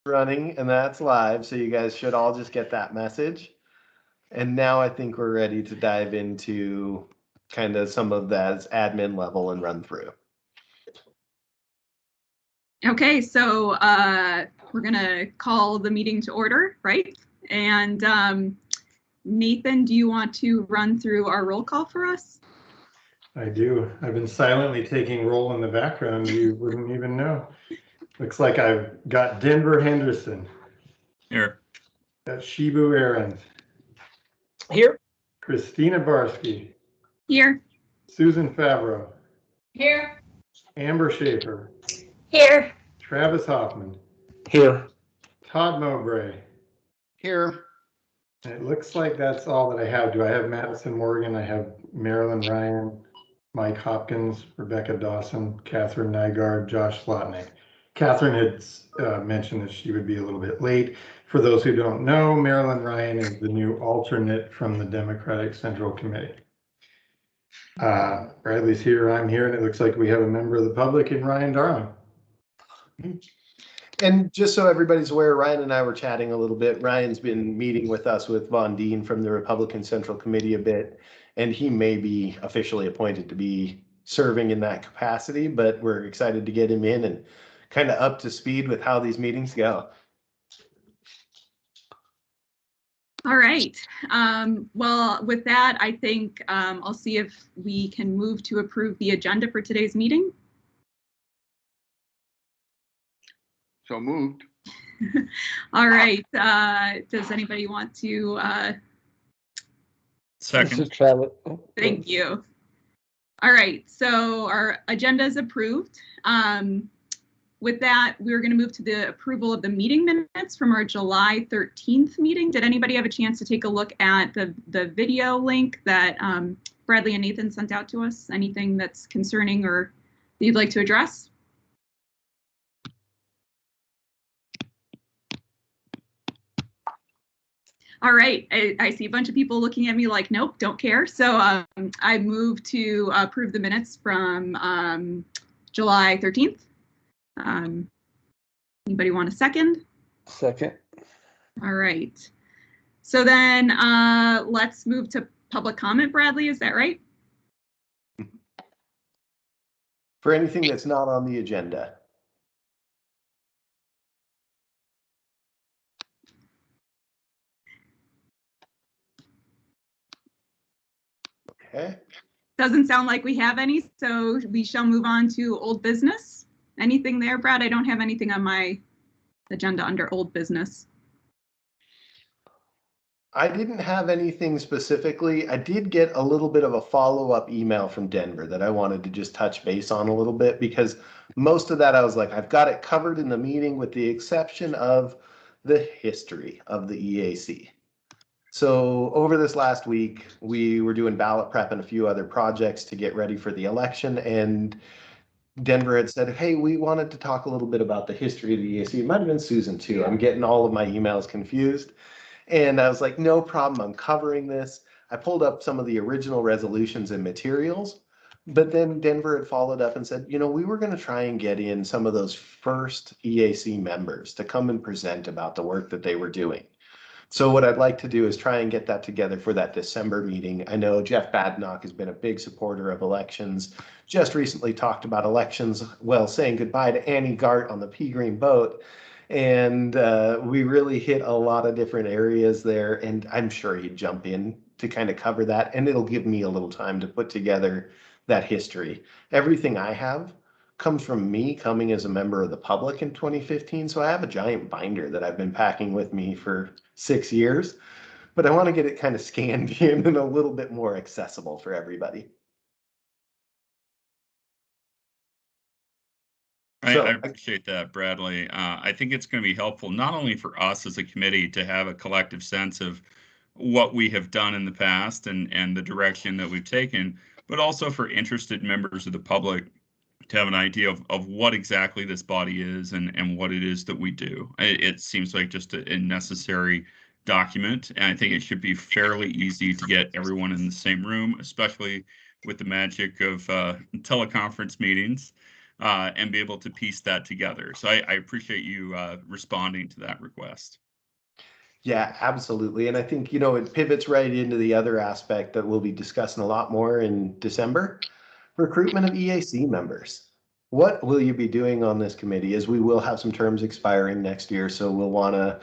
running and that's live, so you guys should all just get that message. And now I think we're ready to dive into kind of some of that admin level and run through. Okay, so we're gonna call the meeting to order, right? And Nathan, do you want to run through our roll call for us? I do. I've been silently taking roll in the background. You wouldn't even know. Looks like I've got Denver Henderson. Here. Got Shibu Ahrens. Here. Christina Barsky. Here. Susan Favreau. Here. Amber Schaefer. Here. Travis Hoffman. Here. Todd Mowbray. Here. And it looks like that's all that I have. Do I have Madison Morgan? I have Marilyn Ryan, Mike Hopkins, Rebecca Dawson, Catherine Nygaard, Josh Slotnick. Catherine had mentioned that she would be a little bit late. For those who don't know, Marilyn Ryan is the new alternate from the Democratic Central Committee. Bradley's here, I'm here, and it looks like we have a member of the public in Ryan Darling. And just so everybody's aware, Ryan and I were chatting a little bit. Ryan's been meeting with us with Von Dean from the Republican Central Committee a bit, and he may be officially appointed to be serving in that capacity, but we're excited to get him in and kind of up to speed with how these meetings go. All right. Well, with that, I think I'll see if we can move to approve the agenda for today's meeting. So moved. All right. Does anybody want to? Second. Thank you. All right. So our agenda is approved. With that, we're going to move to the approval of the meeting minutes from our July 13th meeting. Did anybody have a chance to take a look at the video link that Bradley and Nathan sent out to us? Anything that's concerning or that you'd like to address? All right, I see a bunch of people looking at me like, nope, don't care. So I move to approve the minutes from July 13th. Anybody want a second? Second. All right. So then let's move to public comment, Bradley, is that right? For anything that's not on the agenda. Okay. Doesn't sound like we have any, so we shall move on to old business. Anything there, Brad? I don't have anything on my agenda under old business. I didn't have anything specifically. I did get a little bit of a follow-up email from Denver that I wanted to just touch base on a little bit, because most of that I was like, I've got it covered in the meeting with the exception of the history of the EAC. So over this last week, we were doing ballot prep and a few other projects to get ready for the election, and Denver had said, hey, we wanted to talk a little bit about the history of the EAC. It might have been Susan too. I'm getting all of my emails confused. And I was like, no problem, I'm covering this. I pulled up some of the original resolutions and materials, but then Denver had followed up and said, you know, we were going to try and get in some of those first EAC members to come and present about the work that they were doing. So what I'd like to do is try and get that together for that December meeting. I know Jeff Badnock has been a big supporter of elections, just recently talked about elections, well, saying goodbye to Annie Gart on the pea green boat. And we really hit a lot of different areas there, and I'm sure he'd jump in to kind of cover that, and it'll give me a little time to put together that history. Everything I have comes from me coming as a member of the public in 2015, so I have a giant binder that I've been packing with me for 6 years, but I want to get it kind of scanned in and a little bit more accessible for everybody. I appreciate that, Bradley. I think it's going to be helpful not only for us as a committee to have a collective sense of what we have done in the past and the direction that we've taken, but also for interested members of the public to have an idea of what exactly this body is and what it is that we do. It seems like just a necessary document, and I think it should be fairly easy to get everyone in the same room, especially with the magic of teleconference meetings. and be able to piece that together. So I appreciate you responding to that request. Yeah, absolutely. And I think, it pivots right into the other aspect that we'll be discussing a lot more in December, recruitment of EAC members. What will you be doing on this committee? As we will have some terms expiring next year, so we'll want to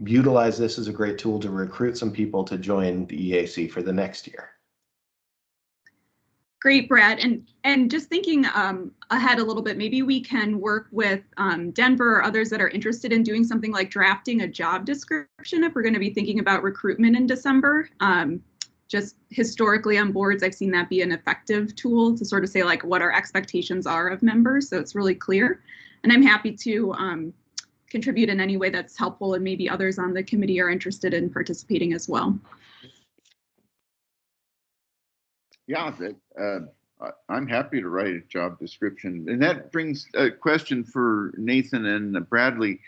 utilize this as a great tool to recruit some people to join the EAC for the next year. Great, Brad. And just thinking ahead a little bit, maybe we can work with Denver or others that are interested in doing something like drafting a job description if we're going to be thinking about recruitment in December. Just historically on boards, I've seen that be an effective tool to sort of say like what our expectations are of members, so it's really clear. And I'm happy to contribute in any way that's helpful, and maybe others on the committee are interested in participating as well. Yeah, I'm happy to write a job description. And that brings a question for Nathan and Bradley.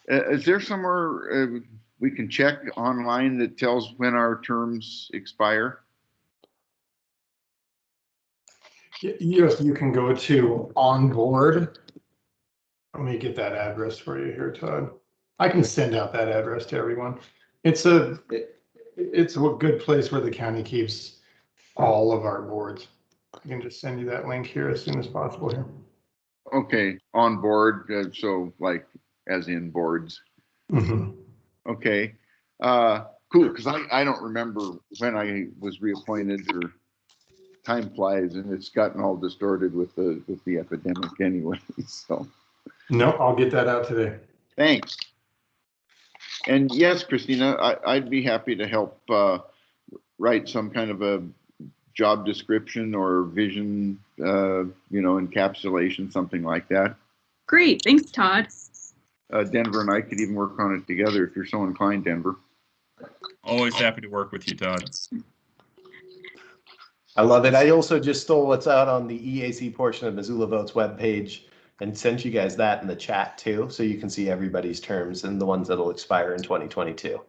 Is there somewhere we can check online that tells when our terms expire? Yes, you can go to onboard. Let me get that address for you here, Todd. I can send out that address to everyone. It's a good place where the county keeps all of our boards. I can just send you that link here as soon as possible here. Okay, on board, so like as in boards. Mm-hmm. Okay, cool, because I don't remember when I was reappointed, or time flies and it's gotten all distorted with the epidemic anyway, so. No, I'll get that out today. Thanks. And yes, Christina, I'd be happy to help write some kind of a job description or vision, encapsulation, something like that. Great, thanks, Todd. Denver and I could even work on it together if you're so inclined, Denver. Always happy to work with you, Todd. I love it. I also just stole what's out on the EAC portion of Missoula Votes webpage and sent you guys that in the chat too, so you can see everybody's terms and the ones that'll expire in 2022.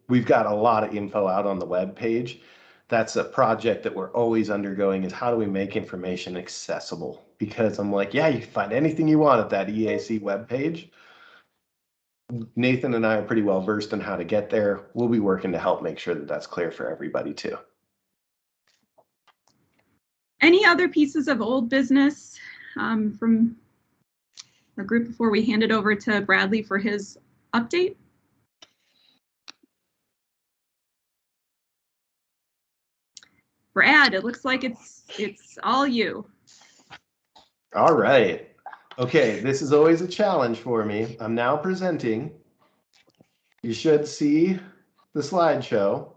We've got a lot of info out on the webpage. That's a project that we're always undergoing, is how do we make information accessible? Because I'm like, yeah, you can find anything you want at that EAC webpage. Nathan and I are pretty well versed in how to get there. We'll be working to help make sure that that's clear for everybody too. Any other pieces of old business from our group before we hand it over to Bradley for his update? Brad, it looks like it's all you. All right. Okay, this is always a challenge for me. I'm now presenting. You should see the slideshow.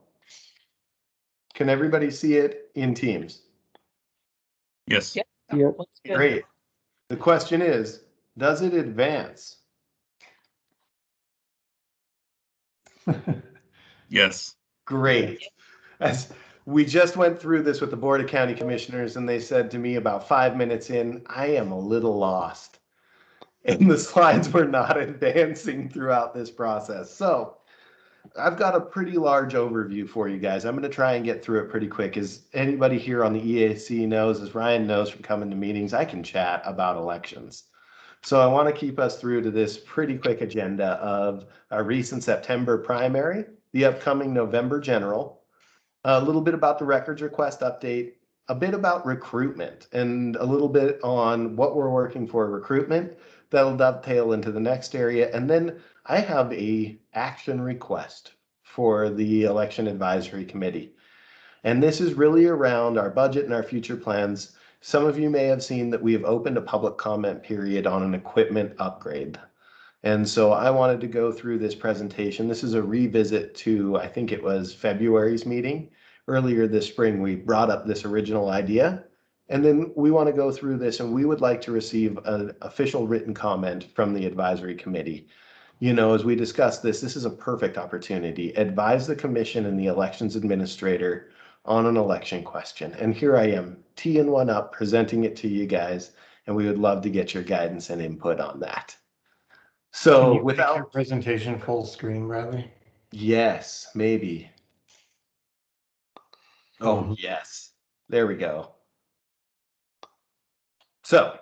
Can everybody see it in Teams? Yes. Here. Great. The question is, does it advance? Yes. Great. As we just went through this with the Board of County Commissioners, and they said to me about 5 minutes in, I am a little lost. And the slides were not advancing throughout this process. So I've got a pretty large overview for you guys. I'm going to try and get through it pretty quick. As anybody here on the EAC knows, as Ryan knows from coming to meetings, I can chat about elections. So I want to keep us through to this pretty quick agenda of our recent September primary, the upcoming November general, a little bit about the records request update, a bit about recruitment, and a little bit on what we're working for recruitment. That'll dovetail into the next area. And then I have a action request for the Election Advisory Committee. And this is really around our budget and our future plans. Some of you may have seen that we have opened a public comment period on an equipment upgrade. And so I wanted to go through this presentation. This is a revisit to, I think it was February's meeting. Earlier this spring, we brought up this original idea. And then we want to go through this, and we would like to receive an official written comment from the advisory committee. As we discuss this, this is a perfect opportunity. Advise the commission and the elections administrator on an election question. And here I am, teeing one up, presenting it to you guys, and we would love to get your guidance and input on that. So Can you without make your presentation full screen, Bradley? Yes, maybe. Oh, yes. There we go. So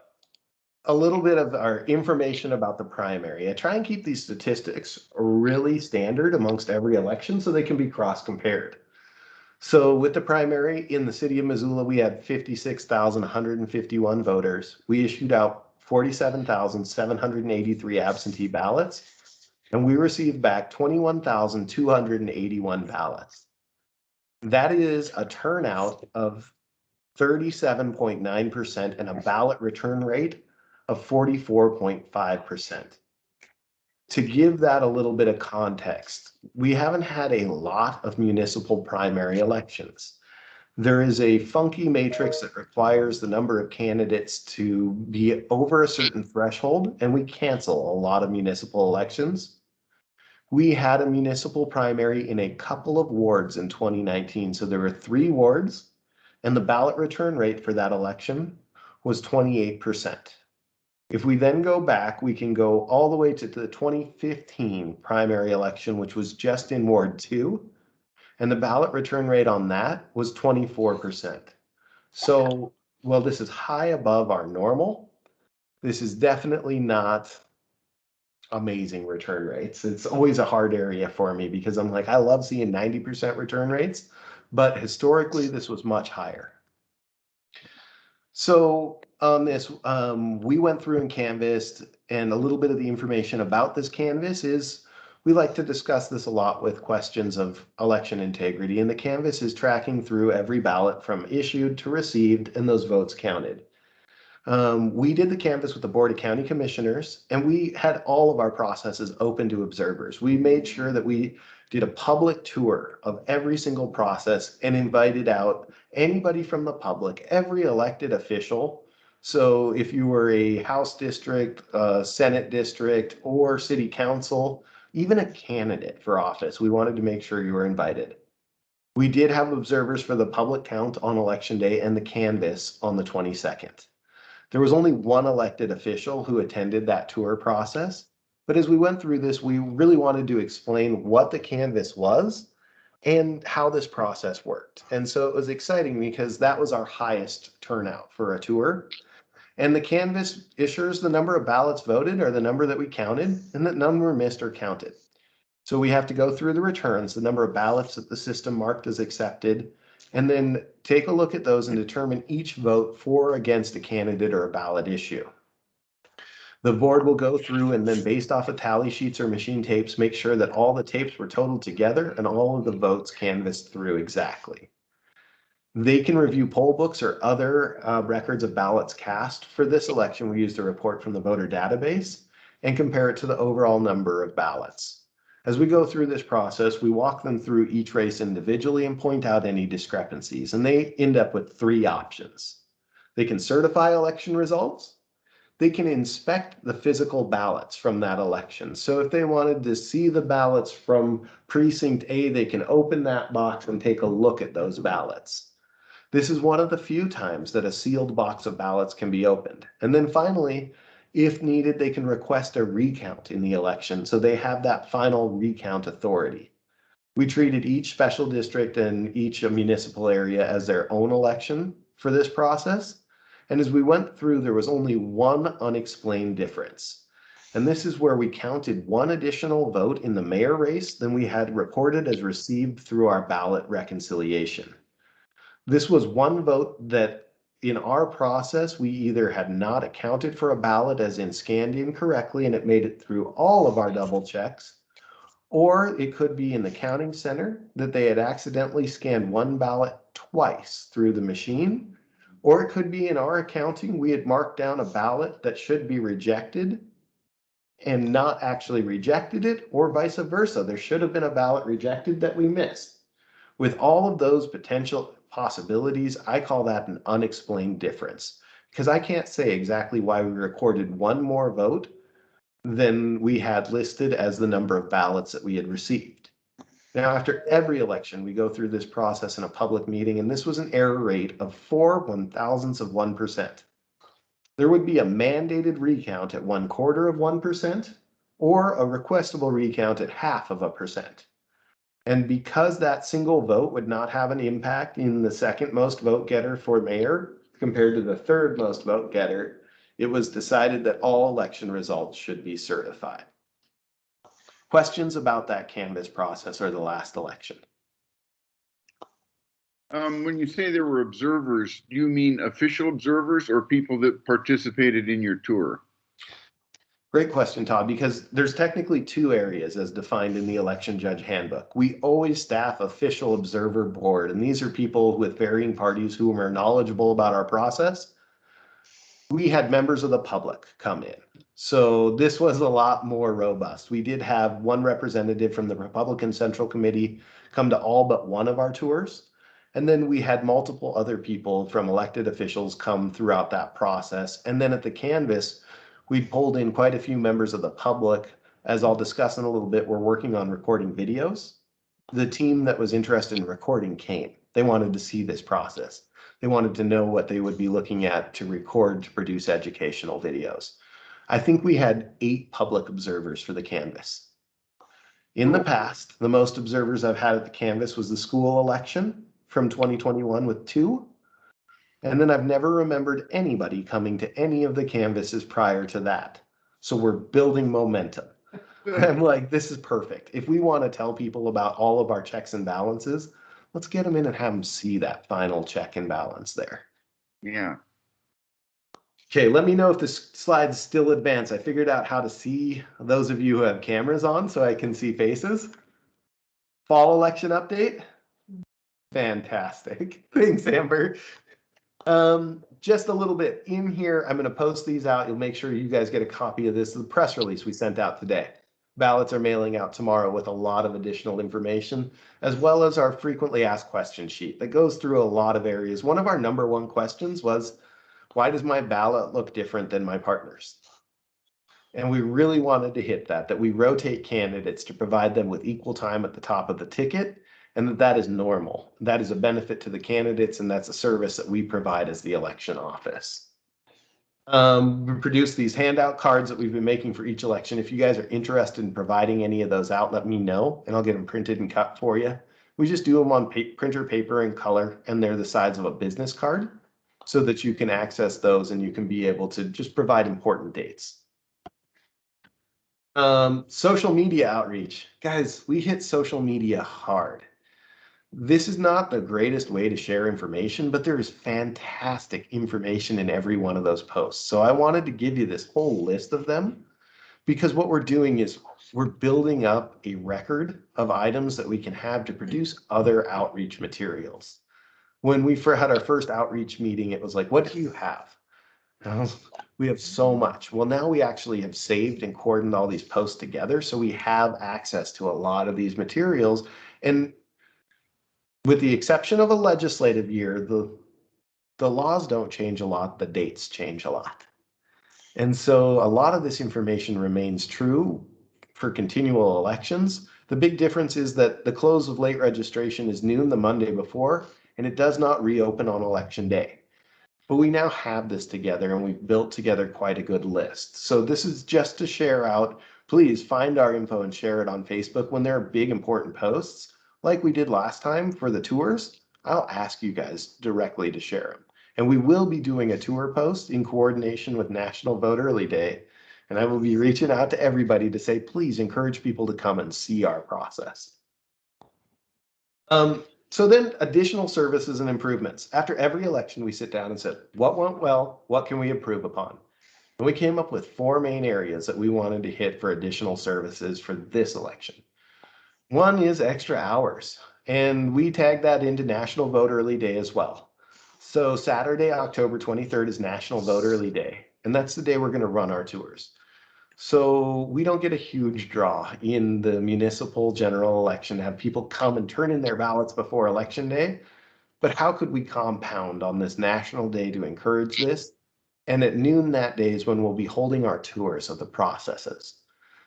a little bit of our information about the primary. I try and keep these statistics really standard amongst every election so they can be cross-compared. So with the primary in the city of Missoula, we had 56,151 voters. We issued out 47,783 absentee ballots, and we received back 21,281 ballots. That is a turnout of 37.9% and a ballot return rate of 44.5%. To give that a little bit of context, we haven't had a lot of municipal primary elections. There is a funky matrix that requires the number of candidates to be over a certain threshold, and we cancel a lot of municipal elections. We had a municipal primary in a couple of wards in 2019. So there were 3 wards, and the ballot return rate for that election was 28%. If we then go back, we can go all the way to the 2015 primary election, which was just in Ward 2, and the ballot return rate on that was 24%. So, while this is high above our normal, this is definitely not amazing return rates. It's always a hard area for me because I'm like, I love seeing 90% return rates, but historically this was much higher. So on this, we went through and canvassed, and a little bit of the information about this canvass is we like to discuss this a lot with questions of election integrity, and the canvass is tracking through every ballot from issued to received and those votes counted. We did the canvass with the Board of County Commissioners, and we had all of our processes open to observers. We made sure that we did a public tour of every single process and invited out anybody from the public, every elected official. So if you were a House district, Senate district, or city council, even a candidate for office, we wanted to make sure you were invited. We did have observers for the public count on election day and the canvass on the 22nd. There was only one elected official who attended that tour process. But as we went through this, we really wanted to explain what the canvass was and how this process worked. And so it was exciting because that was our highest turnout for a tour. And the canvass assures the number of ballots voted or the number that we counted, and that none were missed or counted. So we have to go through the returns, the number of ballots that the system marked as accepted, and then take a look at those and determine each vote for or against a candidate or a ballot issue. The board will go through and then, based off of tally sheets or machine tapes, make sure that all the tapes were totaled together and all of the votes canvassed through exactly. They can review poll books or other records of ballots cast. For this election, we used a report from the voter database and compare it to the overall number of ballots. As we go through this process, we walk them through each race individually and point out any discrepancies, and they end up with 3 options. They can certify election results. They can inspect the physical ballots from that election. So if they wanted to see the ballots from precinct A, they can open that box and take a look at those ballots. This is one of the few times that a sealed box of ballots can be opened. And then finally, if needed, they can request a recount in the election, so they have that final recount authority. We treated each special district and each municipal area as their own election for this process. And as we went through, there was only one unexplained difference. And this is where we counted one additional vote in the mayor race than we had reported as received through our ballot reconciliation. This was one vote that in our process, we either had not accounted for a ballot as in scanned incorrectly and it made it through all of our double checks, or it could be in the counting center that they had accidentally scanned one ballot twice through the machine, or it could be in our accounting, we had marked down a ballot that should be rejected and not actually rejected it, or vice versa. There should have been a ballot rejected that we missed. With all of those potential possibilities, I call that an unexplained difference, because I can't say exactly why we recorded one more vote than we had listed as the number of ballots that we had received. Now, after every election, we go through this process in a public meeting, and this was an error rate of 4/1000%. There would be a mandated recount at 1/4%, or a requestable recount at 0.5%. And because that single vote would not have an impact in the second most vote getter for mayor, compared to the third most vote getter, it was decided that all election results should be certified. Questions about that canvas process or the last election? When you say there were observers, do you mean official observers or people that participated in your tour? Great question, Todd, because there's technically two areas as defined in the election judge handbook. We always staff official observer board, and these are people with varying parties who are knowledgeable about our process. We had members of the public come in. So this was a lot more robust. We did have one representative from the Republican Central Committee come to all but one of our tours. And then we had multiple other people from elected officials come throughout that process. And then at the canvas, we pulled in quite a few members of the public. As I'll discuss in a little bit, we're working on recording videos. The team that was interested in recording came. They wanted to see this process. They wanted to know what they would be looking at to record to produce educational videos. I think we had 8 public observers for the canvas. In the past, the most observers I've had at the canvas was the school election from 2021 with 2. And then I've never remembered anybody coming to any of the canvases prior to that. So we're building momentum. I'm like, this is perfect. If we want to tell people about all of our checks and balances, let's get them in and have them see that final check and balance there. Yeah. Okay, let me know if the slides still advance. I figured out how to see those of you who have cameras on so I can see faces. Fall election update. Fantastic. Thanks, Amber. Just a little bit in here. I'm going to post these out. You'll make sure you guys get a copy of this. The press release we sent out today. Ballots are mailing out tomorrow with a lot of additional information, as well as our frequently asked question sheet that goes through a lot of areas. One of our number one questions was, why does my ballot look different than my partner's? And we really wanted to hit that we rotate candidates to provide them with equal time at the top of the ticket, and that is normal. That is a benefit to the candidates, and that's a service that we provide as the election office. We produced these handout cards that we've been making for each election. If you guys are interested in providing any of those out, let me know, and I'll get them printed and cut for you. We just do them on printer paper and color, and they're the size of a business card so that you can access those and you can be able to just provide important dates. Social media outreach. Guys, we hit social media hard. This is not the greatest way to share information, but there is fantastic information in every one of those posts. So I wanted to give you this whole list of them because what we're doing is we're building up a record of items that we can have to produce other outreach materials. When we had our first outreach meeting, it was like, what do you have? We have so much. Well, now we actually have saved and cordoned all these posts together. So we have access to a lot of these materials. And with the exception of a legislative year, the laws don't change a lot, the dates change a lot. And so a lot of this information remains true for continual elections. The big difference is that the close of late registration is noon the Monday before, and it does not reopen on election day. But we now have this together, and we've built together quite a good list. So this is just to share out. Please find our info and share it on Facebook when there are big important posts. Like we did last time for the tours, I'll ask you guys directly to share them. And we will be doing a tour post in coordination with National Vote Early Day. And I will be reaching out to everybody to say, please encourage people to come and see our process. So then additional services and improvements. After every election, we sit down and said, what went well? What can we improve upon? And we came up with 4 main areas that we wanted to hit for additional services for this election. One is extra hours, and we tagged that into National Vote Early Day as well. So Saturday, October 23rd is National Vote Early Day, and that's the day we're going to run our tours. So we don't get a huge draw in the municipal general election to have people come and turn in their ballots before election day. But how could we compound on this national day to encourage this? And at noon that day is when we'll be holding our tours of the processes.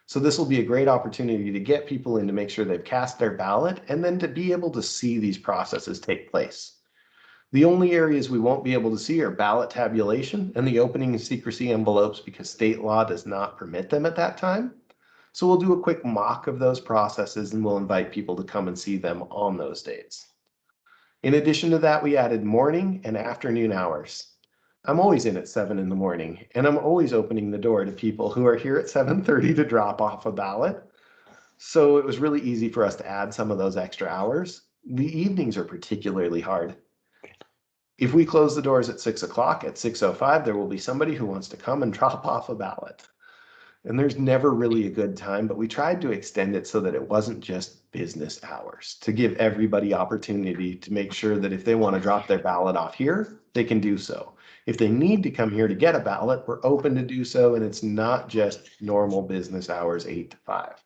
So this will be a great opportunity to get people in to make sure they've cast their ballot and then to be able to see these processes take place. The only areas we won't be able to see are ballot tabulation and the opening of secrecy envelopes because state law does not permit them at that time. So we'll do a quick mock of those processes and we'll invite people to come and see them on those days. In addition to that, we added morning and afternoon hours. I'm always in at 7 in the morning, and I'm always opening the door to people who are here at 7:30 to drop off a ballot. So it was really easy for us to add some of those extra hours. The evenings are particularly hard. If we close the doors at 6 o'clock, at 6:05, there will be somebody who wants to come and drop off a ballot. And there's never really a good time, but we tried to extend it so that it wasn't just business hours, to give everybody opportunity to make sure that if they want to drop their ballot off here, they can do so. If they need to come here to get a ballot, we're open to do so, and it's not just normal business hours, 8 to 5.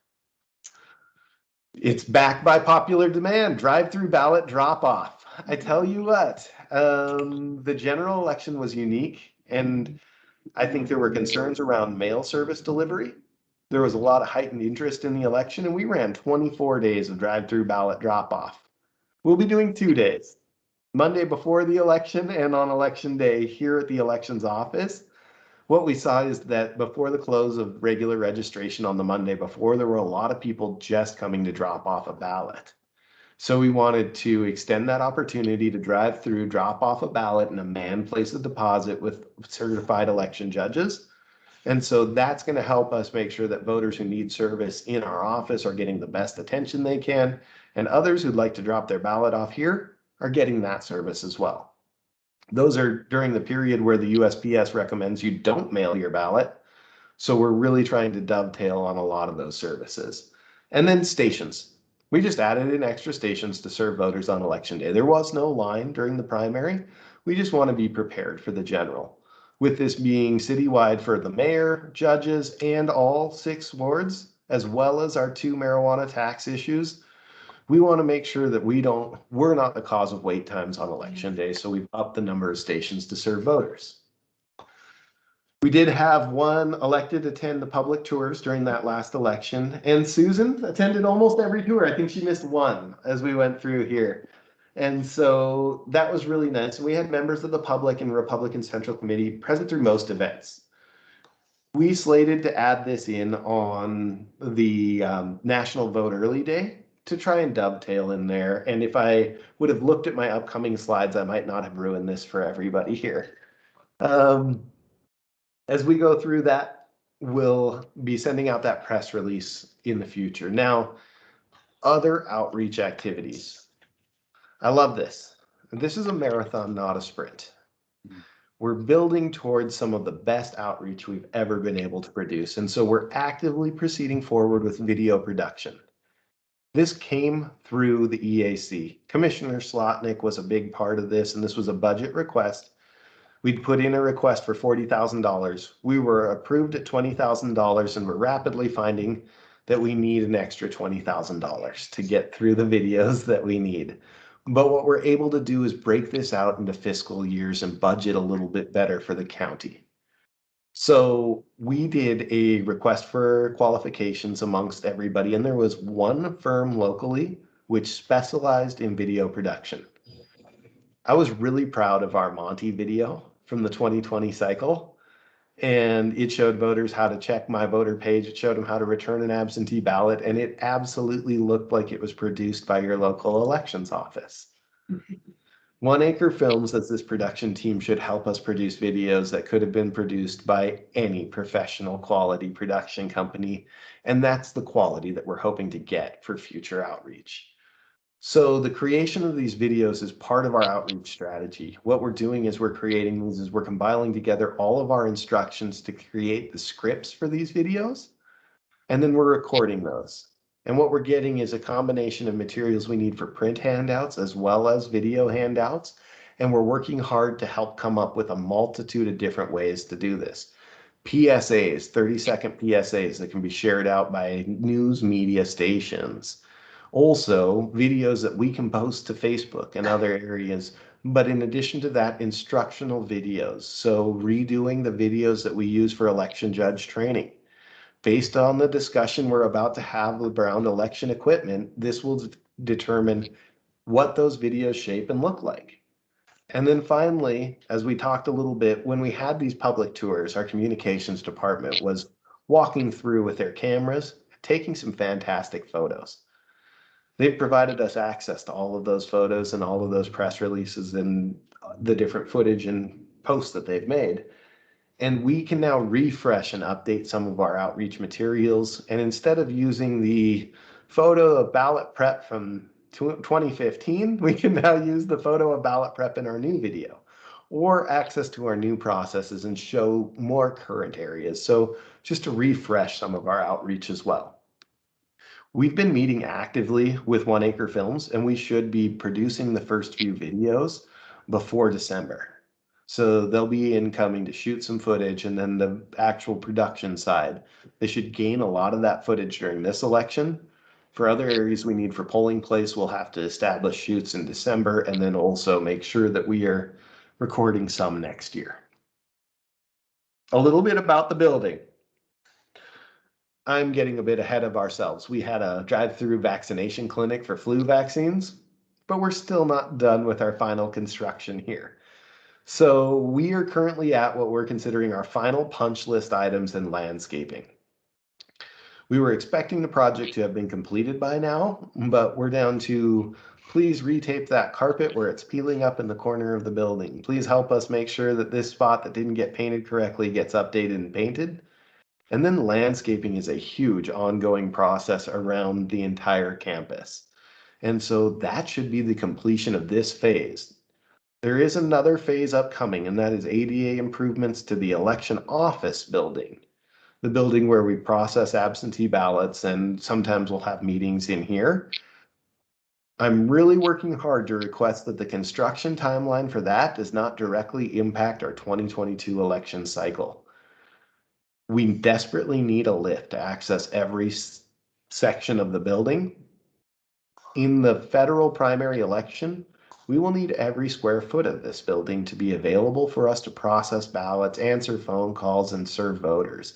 It's backed by popular demand, drive-through ballot drop-off. I tell you what, the general election was unique, and I think there were concerns around mail service delivery. There was a lot of heightened interest in the election, and we ran 24 days of drive-through ballot drop-off. We'll be doing 2 days, Monday before the election and on election day here at the elections office. What we saw is that before the close of regular registration on the Monday before, there were a lot of people just coming to drop off a ballot. So we wanted to extend that opportunity to drive through, drop off a ballot, and a man place a deposit with certified election judges. And so that's going to help us make sure that voters who need service in our office are getting the best attention they can, and others who'd like to drop their ballot off here are getting that service as well. Those are during the period where the USPS recommends you don't mail your ballot. So we're really trying to dovetail on a lot of those services. And then stations. We just added in extra stations to serve voters on election day. There was no line during the primary. We just want to be prepared for the general. With this being citywide for the mayor, judges, and all 6 wards, as well as our 2 marijuana tax issues, we want to make sure that we're not the cause of wait times on election day. So we've upped the number of stations to serve voters. We did have one elected attend the public tours during that last election, and Susan attended almost every tour. I think she missed one as we went through here. And so that was really nice. And we had members of the public and Republican Central Committee present through most events. We slated to add this in on the National Vote Early Day to try and dovetail in there. And if I would have looked at my upcoming slides, I might not have ruined this for everybody here. As we go through that, we'll be sending out that press release in the future. Now, other outreach activities. I love this. This is a marathon, not a sprint. We're building towards some of the best outreach we've ever been able to produce. And so we're actively proceeding forward with video production. This came through the EAC. Commissioner Slotnick was a big part of this, and this was a budget request. We'd put in a request for $40,000. We were approved at $20,000, and we're rapidly finding that we need an extra $20,000 to get through the videos that we need. But what we're able to do is break this out into fiscal years and budget a little bit better for the county. So we did a request for qualifications amongst everybody, and there was one firm locally which specialized in video production. I was really proud of our Monty video from the 2020 cycle, and it showed voters how to check My Voter page. It showed them how to return an absentee ballot, and it absolutely looked like it was produced by your local elections office. 1 Acre Film says this production team should help us produce videos that could have been produced by any professional quality production company. And that's the quality that we're hoping to get for future outreach. So the creation of these videos is part of our outreach strategy. What we're doing is we're creating these, is we're compiling together all of our instructions to create the scripts for these videos, and then we're recording those. And what we're getting is a combination of materials we need for print handouts as well as video handouts. And we're working hard to help come up with a multitude of different ways to do this. PSAs, 30-second PSAs that can be shared out by news media stations. Also, videos that we can post to Facebook and other areas. But in addition to that, instructional videos. So redoing the videos that we use for election judge training. Based on the discussion we're about to have around election equipment, this will determine what those videos shape and look like. And then finally, as we talked a little bit, when we had these public tours, our communications department was walking through with their cameras, taking some fantastic photos. They've provided us access to all of those photos and all of those press releases and the different footage and posts that they've made. And we can now refresh and update some of our outreach materials. And instead of using the photo of ballot prep from 2015, we can now use the photo of ballot prep in our new video, or access to our new processes and show more current areas. So just to refresh some of our outreach as well. We've been meeting actively with 1 Acre Films, and we should be producing the first few videos before December. So they'll be incoming to shoot some footage, and then the actual production side, they should gain a lot of that footage during this election. For other areas we need for polling place, we'll have to establish shoots in December, and then also make sure that we are recording some next year. A little bit about the building. I'm getting a bit ahead of ourselves. We had a drive-through vaccination clinic for flu vaccines, but we're still not done with our final construction here. So we are currently at what we're considering our final punch list items and landscaping. We were expecting the project to have been completed by now, but we're down to please retape that carpet where it's peeling up in the corner of the building. Please help us make sure that this spot that didn't get painted correctly gets updated and painted. And then landscaping is a huge ongoing process around the entire campus. And so that should be the completion of this phase. There is another phase upcoming, and that is ADA improvements to the election office building, the building where we process absentee ballots, and sometimes we'll have meetings in here. I'm really working hard to request that the construction timeline for that does not directly impact our 2022 election cycle. We desperately need a lift to access every section of the building. In the federal primary election, we will need every square foot of this building to be available for us to process ballots, answer phone calls, and serve voters.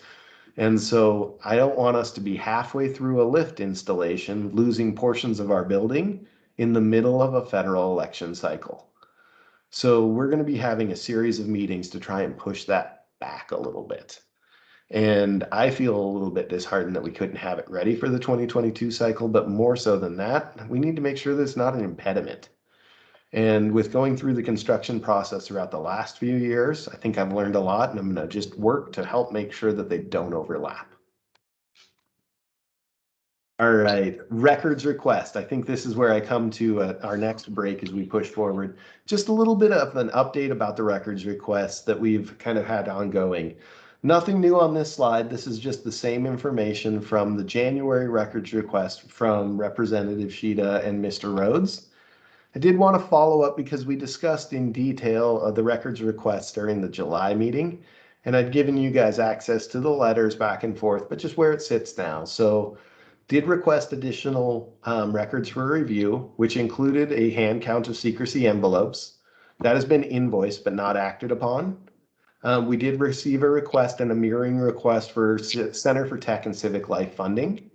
And so I don't want us to be halfway through a lift installation, losing portions of our building in the middle of a federal election cycle. So we're going to be having a series of meetings to try and push that back a little bit. And I feel a little bit disheartened that we couldn't have it ready for the 2022 cycle, but more so than that, we need to make sure that it's not an impediment. And with going through the construction process throughout the last few years, I think I've learned a lot, and I'm going to just work to help make sure that they don't overlap. All right, records request. I think this is where I come to our next break as we push forward. Just a little bit of an update about the records request that we've kind of had ongoing. Nothing new on this slide. This is just the same information from the January records request from Representative Sheeta and Mr. Rhodes. I did want to follow up because we discussed in detail the records request during the July meeting, and I'd given you guys access to the letters back and forth, but just where it sits now. So did request additional records for review, which included a hand count of secrecy envelopes. That has been invoiced but not acted upon. We did receive a request and a mirroring request for Center for Tech and Civic Life funding.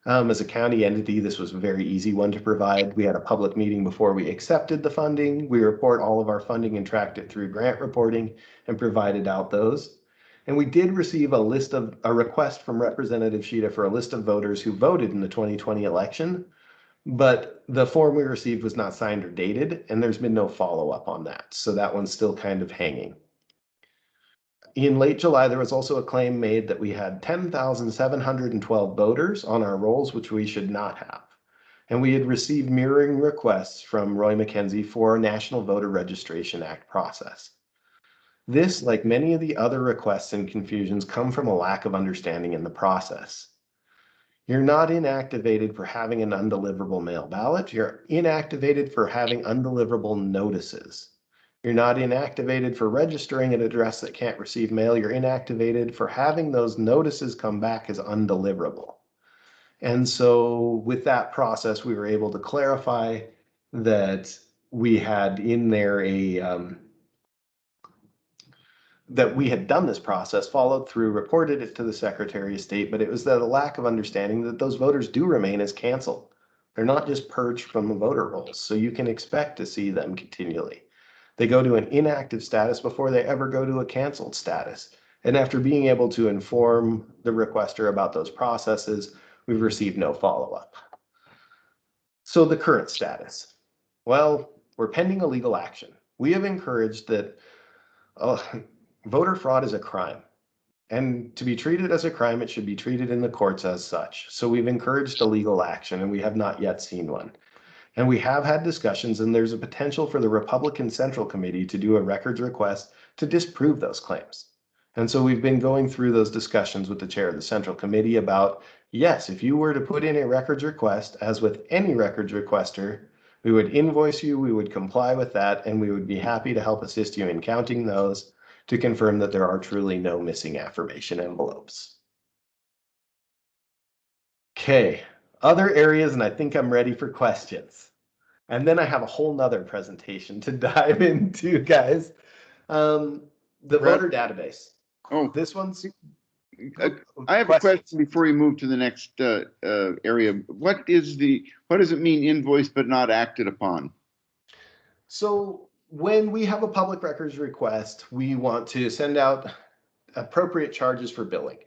As a county entity, this was a very easy one to provide. We had a public meeting before we accepted the funding. We report all of our funding and tracked it through grant reporting and provided out those. And we did receive a request from Representative Sheeta for a list of voters who voted in the 2020 election, but the form we received was not signed or dated, and there's been no follow-up on that. So that one's still kind of hanging. In late July, there was also a claim made that we had 10,712 voters on our rolls, which we should not have. And we had received mirroring requests from Roy McKenzie for a National Voter Registration Act process. This, like many of the other requests and confusions, come from a lack of understanding in the process. You're not inactivated for having an undeliverable mail ballot. You're inactivated for having undeliverable notices. You're not inactivated for registering an address that can't receive mail. You're inactivated for having those notices come back as undeliverable. And so with that process, we were able to clarify that we had in there that we had done this process, followed through, reported it to the Secretary of State, but it was that a lack of understanding that those voters do remain as canceled. They're not just purged from the voter rolls, so you can expect to see them continually. They go to an inactive status before they ever go to a canceled status. And after being able to inform the requester about those processes, we've received no follow-up. So the current status. Well, we're pending a legal action. We have encouraged that voter fraud is a crime. And to be treated as a crime, it should be treated in the courts as such. So we've encouraged a legal action, and we have not yet seen one. And we have had discussions, and there's a potential for the Republican Central Committee to do a records request to disprove those claims. And so we've been going through those discussions with the chair of the Central Committee about, yes, if you were to put in a records request, as with any records requester, we would invoice you, we would comply with that, and we would be happy to help assist you in counting those to confirm that there are truly no missing affirmation envelopes. Okay, other areas, and I think I'm ready for questions. And then I have a whole nother presentation to dive into, guys. The Brett? voter database. Oh, This one's. I have a question before you move to the next area. What does it mean invoice but not acted upon? So when we have a public records request, we want to send out appropriate charges for billing.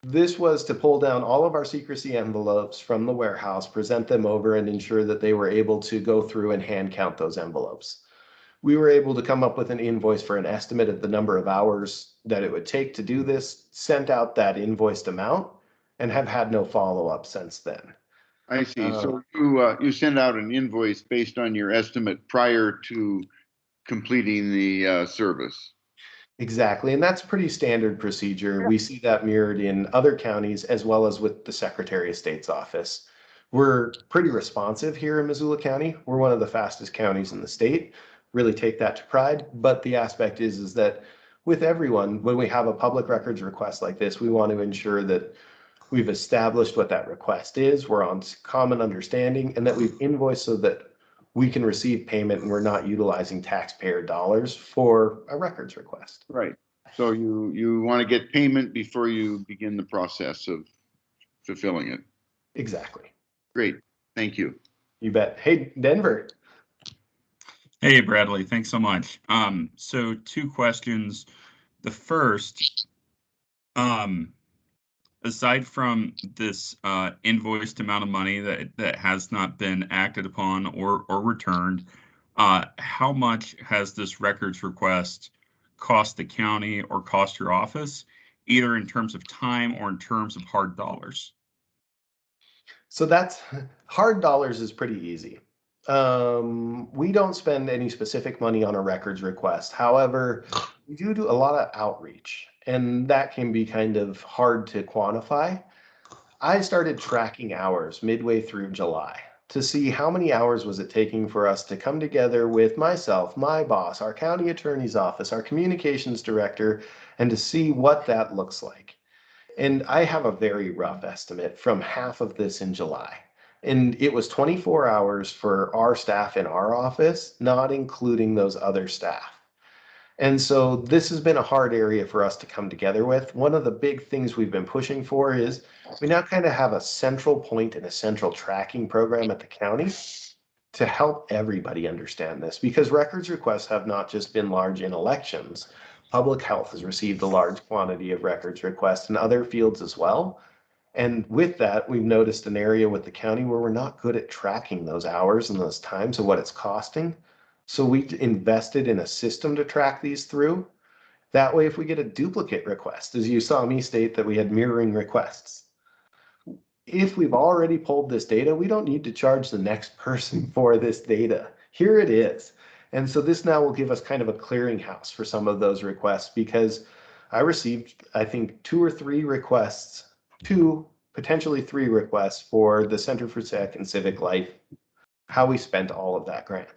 This was to pull down all of our secrecy envelopes from the warehouse, present them over, and ensure that they were able to go through and hand count those envelopes. We were able to come up with an invoice for an estimate of the number of hours that it would take to do this, sent out that invoiced amount, and have had no follow-up since then. I see. So you send out an invoice based on your estimate prior to completing the service. Exactly, and that's pretty standard procedure. We see that mirrored in other counties as well as with the Secretary of State's office. We're pretty responsive here in Missoula County. We're one of the fastest counties in the state. Really take that to pride. But the aspect is that with everyone, when we have a public records request like this, we want to ensure that we've established what that request is, we're on common understanding, and that we've invoiced so that we can receive payment and we're not utilizing taxpayer dollars for a records request. Right. So you want to get payment before you begin the process of fulfilling it. Exactly. Great. Thank you. You bet. Hey, Denver. Hey, Bradley, thanks so much. So 2 questions. The first, aside from this invoiced amount of money that has not been acted upon or returned, how much has this records request cost the county or cost your office, either in terms of time or in terms of hard dollars? So that's hard dollars is pretty easy. We don't spend any specific money on a records request. However, we do a lot of outreach, and that can be kind of hard to quantify. I started tracking hours midway through July to see how many hours was it taking for us to come together with myself, my boss, our county attorney's office, our communications director, and to see what that looks like. And I have a very rough estimate from half of this in July. And it was 24 hours for our staff in our office, not including those other staff. And so this has been a hard area for us to come together with. One of the big things we've been pushing for is we now kind of have a central point and a central tracking program at the county to help everybody understand this, because records requests have not just been large in elections. Public health has received a large quantity of records requests in other fields as well. And with that, we've noticed an area with the county where we're not good at tracking those hours and those times of what it's costing. So we invested in a system to track these through. That way, if we get a duplicate request, as you saw me state that we had mirroring requests, if we've already pulled this data, we don't need to charge the next person for this data. Here it is. And so this now will give us kind of a clearinghouse for some of those requests, because I received, I think, 2 or 3 requests, 2, potentially 3 requests for the Center for Civic and Civic Life, how we spent all of that grant.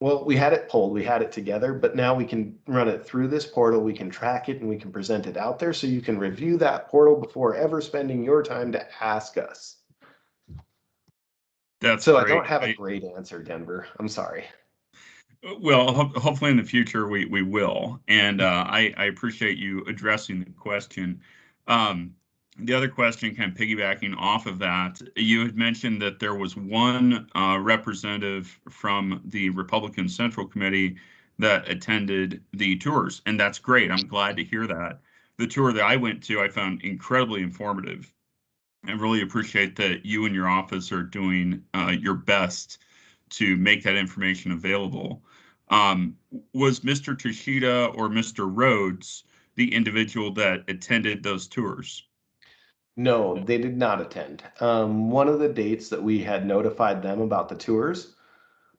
Well, we had it pulled, we had it together, but now we can run it through this portal, we can track it, and we can present it out there so you can review that portal before ever spending your time to ask us. That's so great. I don't have a great answer, Denver. I'm sorry. Well, hopefully in the future we will. And I appreciate you addressing the question. The other question, kind of piggybacking off of that, you had mentioned that there was one representative from the Republican Central Committee that attended the tours, and that's great. I'm glad to hear that. The tour that I went to, I found incredibly informative. I really appreciate that you and your office are doing your best to make that information available. Was Mr. Toshida or Mr. Rhodes the individual that attended those tours? No, they did not attend. One of the dates that we had notified them about the tours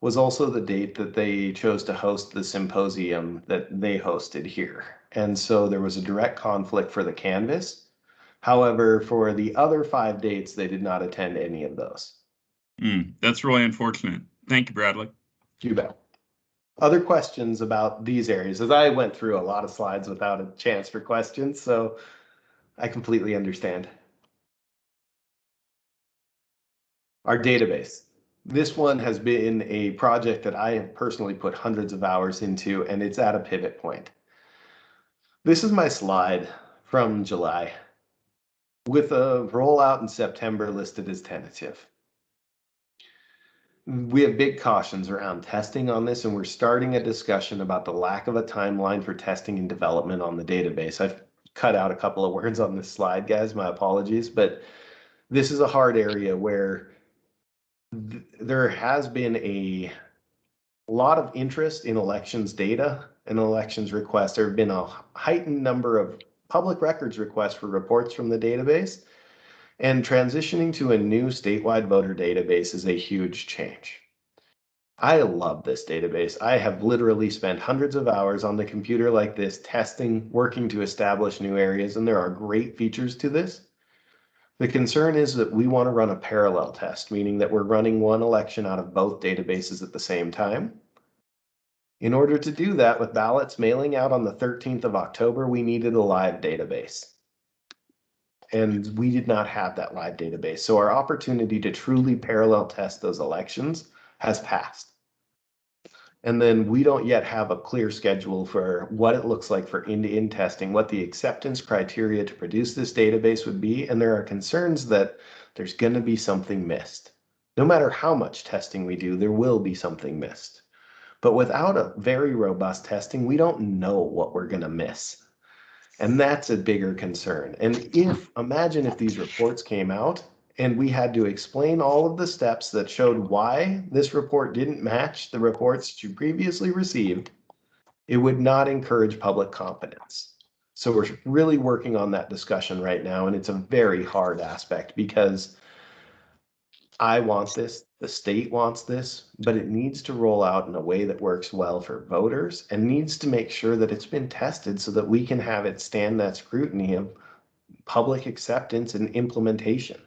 was also the date that they chose to host the symposium that they hosted here. And so there was a direct conflict for the canvas. However, for the other 5 dates, they did not attend any of those. That's really unfortunate. Thank you, Bradley. You bet. Other questions about these areas? As I went through a lot of slides without a chance for questions, so I completely understand. Our database. This one has been a project that I have personally put hundreds of hours into, and it's at a pivot point. This is my slide from July with a rollout in September listed as tentative. We have big cautions around testing on this, and we're starting a discussion about the lack of a timeline for testing and development on the database. I've cut out a couple of words on this slide, guys, my apologies, but this is a hard area where there has been a lot of interest in elections data and elections requests. There have been a heightened number of public records requests for reports from the database, and transitioning to a new statewide voter database is a huge change. I love this database. I have literally spent hundreds of hours on the computer like this, testing, working to establish new areas, and there are great features to this. The concern is that we want to run a parallel test, meaning that we're running one election out of both databases at the same time. In order to do that, with ballots mailing out on the 13th of October, we needed a live database. And we did not have that live database. So our opportunity to truly parallel test those elections has passed. And then we don't yet have a clear schedule for what it looks like for end-to-end testing, what the acceptance criteria to produce this database would be. And there are concerns that there's going to be something missed. No matter how much testing we do, there will be something missed. But without a very robust testing, we don't know what we're going to miss. And that's a bigger concern. And imagine if these reports came out and we had to explain all of the steps that showed why this report didn't match the reports that you previously received, it would not encourage public confidence. So we're really working on that discussion right now. And it's a very hard aspect because I want this, the state wants this, but it needs to roll out in a way that works well for voters and needs to make sure that it's been tested so that we can have it stand that scrutiny of public acceptance and implementation.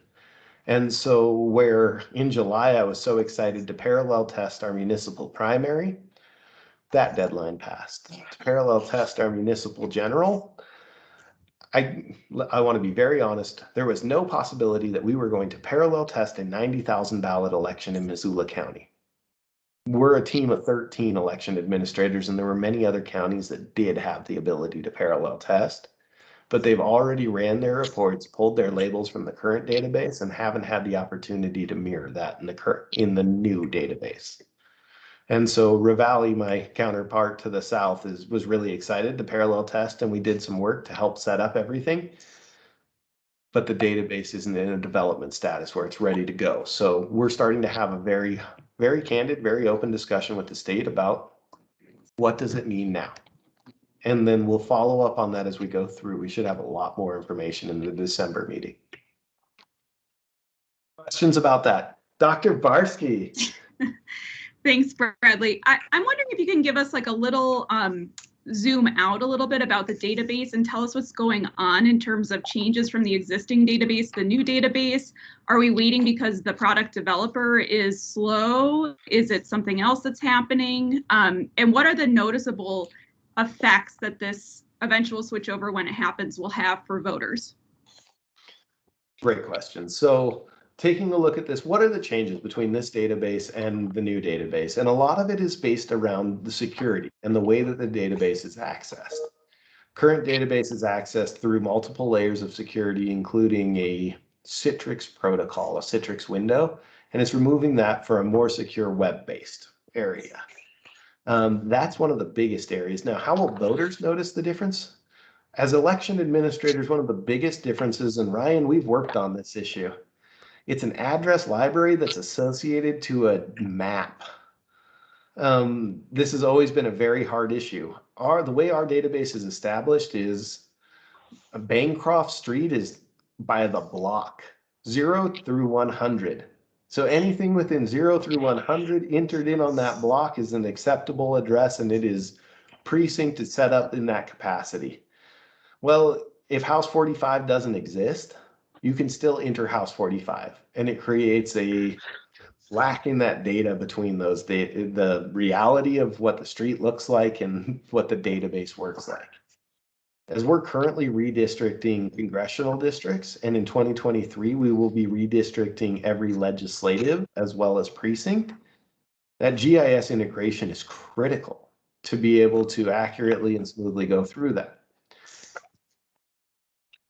And so where in July, I was so excited to parallel test our municipal primary, that deadline passed. To parallel test our municipal general, I want to be very honest, there was no possibility that we were going to parallel test a 90,000 ballot election in Missoula County. We're a team of 13 election administrators, and there were many other counties that did have the ability to parallel test, but they've already ran their reports, pulled their labels from the current database, and haven't had the opportunity to mirror that in the new database. And so Ravalli, my counterpart to the south, was really excited to parallel test, and we did some work to help set up everything. But the database isn't in a development status where it's ready to go. So we're starting to have a very, very candid, very open discussion with the state about what does it mean now? And then we'll follow up on that as we go through. We should have a lot more information in the December meeting. Questions about that? Dr. Barsky. Thanks, Bradley. I'm wondering if you can give us like a little zoom out a little bit about the database and tell us what's going on in terms of changes from the existing database to the new database. Are we waiting because the product developer is slow? Is it something else that's happening? And what are the noticeable effects that this eventual switchover, when it happens, will have for voters? Great question. So taking a look at this, what are the changes between this database and the new database? And a lot of it is based around the security and the way that the database is accessed. Current database is accessed through multiple layers of security, including a Citrix protocol, a Citrix window, and it's removing that for a more secure web-based area. That's one of the biggest areas. Now, how will voters notice the difference? As election administrators, one of the biggest differences, and Ryan, we've worked on this issue, it's an address library that's associated to a map. This has always been a very hard issue. The way our database is established is Bancroft Street is by the block, 0 through 100. So anything within 0 through 100 entered in on that block is an acceptable address, and it is precinct set up in that capacity. Well, if House 45 doesn't exist, you can still enter House 45, and it creates a lack in that data between those, the reality of what the street looks like and what the database works like. As we're currently redistricting congressional districts, and in 2023, we will be redistricting every legislative as well as precinct, that GIS integration is critical to be able to accurately and smoothly go through that.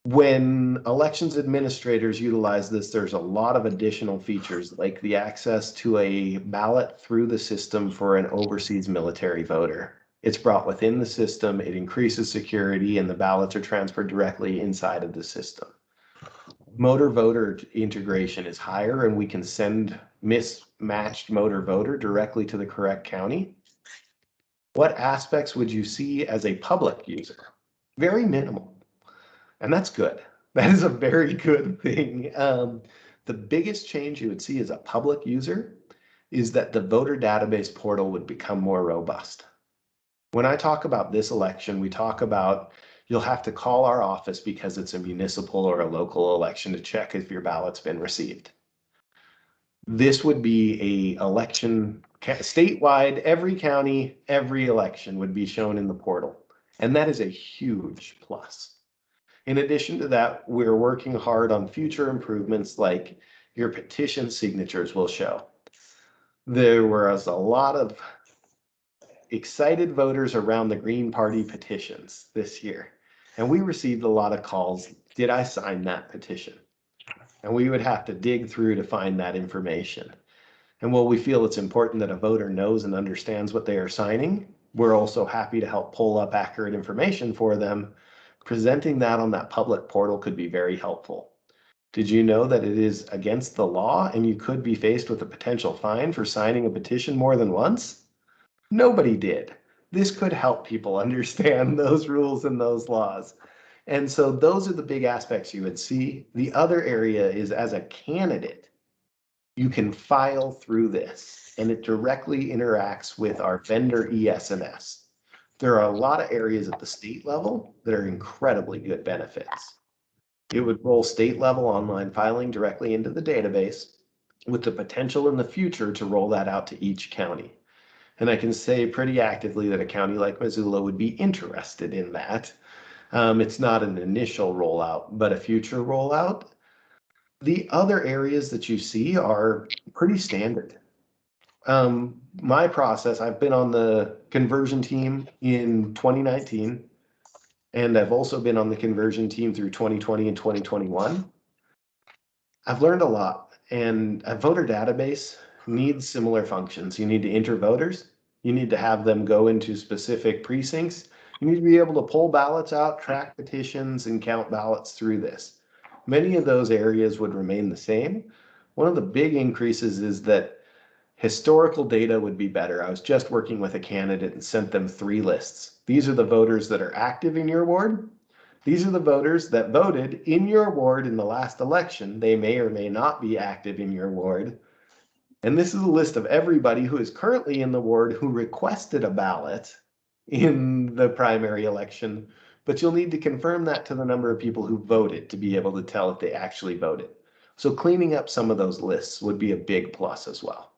When elections administrators utilize this, there's a lot of additional features like the access to a ballot through the system for an overseas military voter. It's brought within the system, it increases security, and the ballots are transferred directly inside of the system. Motor voter integration is higher, and we can send mismatched motor voter directly to the correct county. What aspects would you see as a public user? Very minimal. And that's good. That is a very good thing. The biggest change you would see as a public user is that the voter database portal would become more robust. When I talk about this election, we talk about you'll have to call our office because it's a municipal or a local election to check if your ballot's been received. This would be a election statewide, every county, every election would be shown in the portal. And that is a huge plus. In addition to that, we're working hard on future improvements like your petition signatures will show. There was a lot of excited voters around the Green Party petitions this year, and we received a lot of calls. Did I sign that petition? And we would have to dig through to find that information. And while we feel it's important that a voter knows and understands what they are signing, we're also happy to help pull up accurate information for them. Presenting that on that public portal could be very helpful. Did you know that it is against the law and you could be faced with a potential fine for signing a petition more than once? Nobody did. This could help people understand those rules and those laws. And so those are the big aspects you would see. The other area is as a candidate, you can file through this and it directly interacts with our vendor ES&S. There are a lot of areas at the state level that are incredibly good benefits. It would roll state level online filing directly into the database with the potential in the future to roll that out to each county. And I can say pretty actively that a county like Missoula would be interested in that. It's not an initial rollout, but a future rollout. The other areas that you see are pretty standard. My process, I've been on the conversion team in 2019, and I've also been on the conversion team through 2020 and 2021. I've learned a lot, and a voter database needs similar functions. You need to enter voters. You need to have them go into specific precincts. You need to be able to pull ballots out, track petitions, and count ballots through this. Many of those areas would remain the same. One of the big increases is that historical data would be better. I was just working with a candidate and sent them 3 lists. These are the voters that are active in your ward. These are the voters that voted in your ward in the last election. They may or may not be active in your ward. And this is a list of everybody who is currently in the ward who requested a ballot in the primary election, but you'll need to confirm that to the number of people who voted to be able to tell if they actually voted. So cleaning up some of those lists would be a big plus as well.